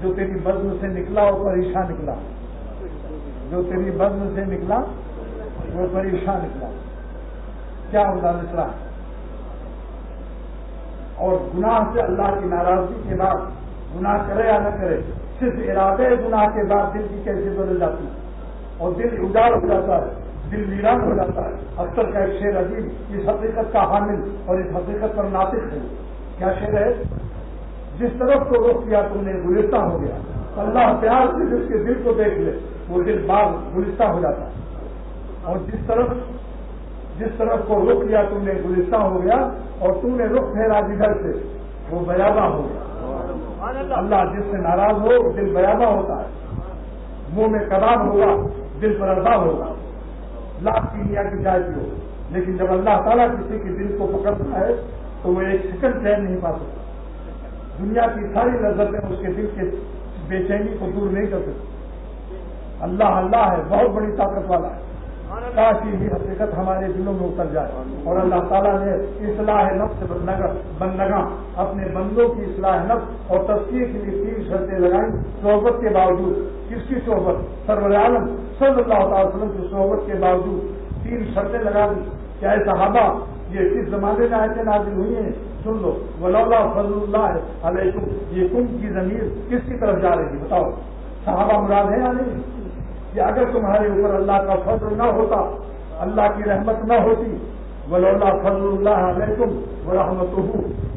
جو تیری بزم سے نکلا وہ پریشان نکلا، جو تیری بزم سے نکلا وہ پریشان نکلا، کیا ہوگا نکلا؟ اور گناہ سے اللہ کی ناراضگی کے بعد گناہ کرے یا نہ کرے، صرف ارادے گناہ کے بعد دل کی کیسے بدل جاتی ہے اور دل اجاڑ ہو جاتا ہے، دل ویران ہو جاتا ہے۔ اکثر کا ایک شعر عجیب اس حقیقت کا حامل اور اس حقیقت پر ناطق ہے۔ کیا شعر ہے؟ جس طرف کو رخ کیا تم نے گلستہ ہو گیا، اللہ پیار سے جس کے دل کو دیکھ لے وہ دل باغ گلستہ ہو جاتا ہے، اور جس طرف کو رخ کیا تم نے گلستہ ہو گیا اور تم نے رخ پھیرا جدھر سے وہ بیاباں ہو گیا۔ اللہ جس سے ناراض ہو دل بیاباں ہوتا ہے، منہ میں کباب ہوگا دل پر اربا ہوگا، لاکھ کی نیا کی جائے ہو، لیکن جب اللہ تعالیٰ کسی کے دل کو پکڑتا ہے تو وہ ایک سیکنڈ چین نہیں پا سکتا۔ دنیا کی ساری لذتیں اس کے دل کے بے چینی کو دور نہیں کر سکتی۔ اللہ اللہ ہے، بہت بڑی طاقت والا ہے، کاش یہ حقیقت ہمارے دلوں میں اتر جائے۔ اور اللہ تعالیٰ نے اصلاح نفس بندگاں اپنے بندوں کی اصلاح نفس اور تزکیے کے لیے 3 شرطیں لگائیں صحبت کے باوجود۔ کس کی صحبت؟ سرور عالم صلی اللہ تعالی وسلم کی صحبت کے باوجود 3 شرطیں لگا دی کہ اے صحابہ یہ کس زمانے میں آیتیں نازل ہوئی ہیں سن لو. ولولا فضل اللہ علیکم، یہ کم کی ضمیر کس کی طرف جا رہی ہے بتاؤ؟ صحابہ مراد ہے یا نہیں؟ کہ اگر تمہارے اوپر اللہ کا فضل نہ ہوتا، اللہ کی رحمت نہ ہوتی، ولولا فضل اللہ علیکم ورحمتہ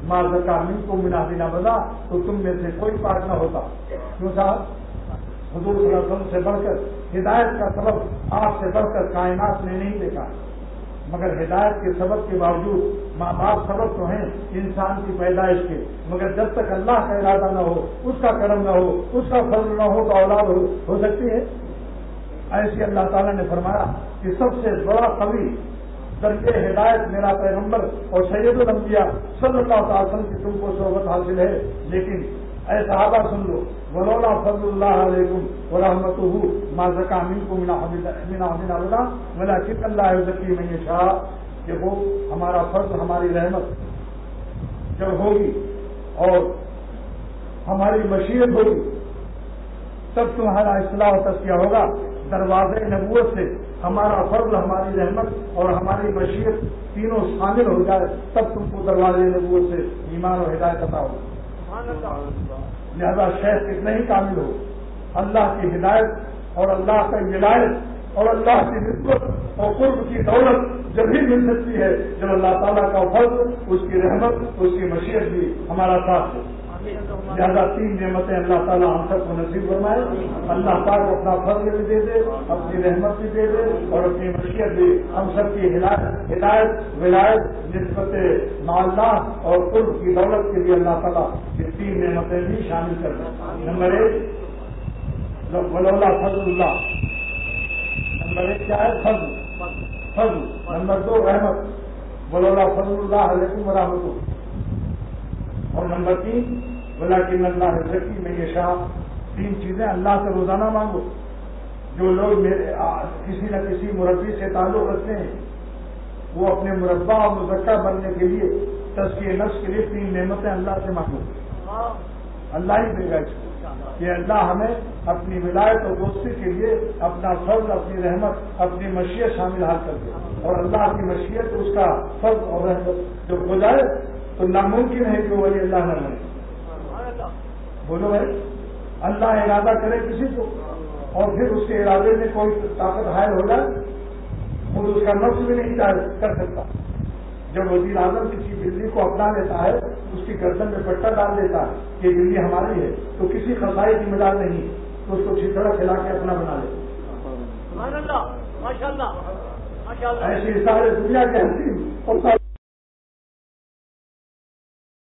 ما زکا منکم من احد ابدا، تو تم میں سے کوئی پاک نہ ہوتا. کیوں صاحب؟ حضور صلی اللہ علیہ وسلم سے بڑھ کر ہدایت کا سبب آپ سے بڑھ کر کائنات نے نہیں دیکھا، مگر ہدایت کے سبب کے باوجود ماں باپ سبب تو ہیں انسان کی پیدائش کے، مگر جب تک اللہ کا ارادہ نہ ہو، اس کا کرم نہ ہو، اس کا فضل نہ ہو تو اولاد ہو سکتی ہے؟ ایسی اللہ تعالیٰ نے فرمایا کہ سب سے بڑا قوی درجہ ہدایت میرا پیغمبر اور سید الانبیاء صلی اللہ تعالی وسلم کی تم کو صحبت حاصل ہے. لیکن اے صحابہ سن لو، ولولا فضل اللہ علیکم ورحمتہ ما زکا منکم من احد ابدا ولکن اللہ یزکی من یشاء. کہ وہ ہمارا فضل، ہماری رحمت جب ہوگی اور ہماری مشیت ہوگی تب تمہارا اصلاح و تزکیہ ہوگا. دروازے نبوت سے ہمارا فضل، ہماری رحمت اور ہماری مشیت تینوں شامل ہو جائے تب تم کو دروازے نبوت سے ایمان و ہدایت عطا ہوگا. لہذا شیخ کتنا ہی کامل ہو، اللہ کی ہدایت اور اللہ کا ولایت اور اللہ کی نسبت اور قرب کی دولت جب ہی مل سکتی ہے جب اللہ تعالیٰ کا فضل، اس کی رحمت، اس کی مشیت بھی ہمارا ساتھ ہے. لہذا تین نعمتیں اللہ تعالیٰ ہم سب کو نصیب فرمائے. اللہ تعالیٰ اپنا فضل بھی دے دے، اپنی رحمت بھی دے دے اور اپنی مشیت بھی ہم سب کی ہدایت، ولایت، نسبت معلّہ اور قرب کی دولت کے لیے اللہ تعالیٰ یہ تین نعمتیں بھی شامل کر دیں. نمبر 1 ولولا فضل اللہ. نمبر 1 کیا ہے؟ فضل. نمبر 2 رحمت، ولولا فضل اللہ علیکم ورحمتہ. اور نمبر 3 ولکن اللہ یزکی من یشاء. تین چیزیں اللہ سے روزانہ مانگو. جو لوگ کسی نہ کسی مربی سے تعلق رکھتے ہیں وہ اپنے مربع اور مزکہ بننے کے لیے تزکیہ نفس کے لیے تین نعمتیں اللہ سے مانگو. اللہ ہی دے گا اس کو کہ اللہ ہمیں اپنی ولایت اور دوستی کے لیے اپنا فضل، اپنی رحمت، اپنی مشیت شامل حال کر دے. اور اللہ کی مشیت، اس کا فضل اور رحمت جب ہو جائے تو ناممکن ہے کہ وہی اللہ نہ بنے. بولو بھائی، اللہ ارادہ کرے کسی کو اور پھر اس کے ارادے میں کوئی طاقت حائل ہو جائے، خود اس کا نفس بھی نہیں کر سکتا. جب وزیر اعظم کسی بلی کو اپنا لیتا ہے، اس کی گردن میں پٹا ڈال دیتا ہے کہ بلی ہماری ہے، تو کسی خسائی کی مدد نہیں، تو اس کو چھتڑا کھلا کے اپنا بنا لیتا. ایسی سارے دنیا کے حسین اور سارے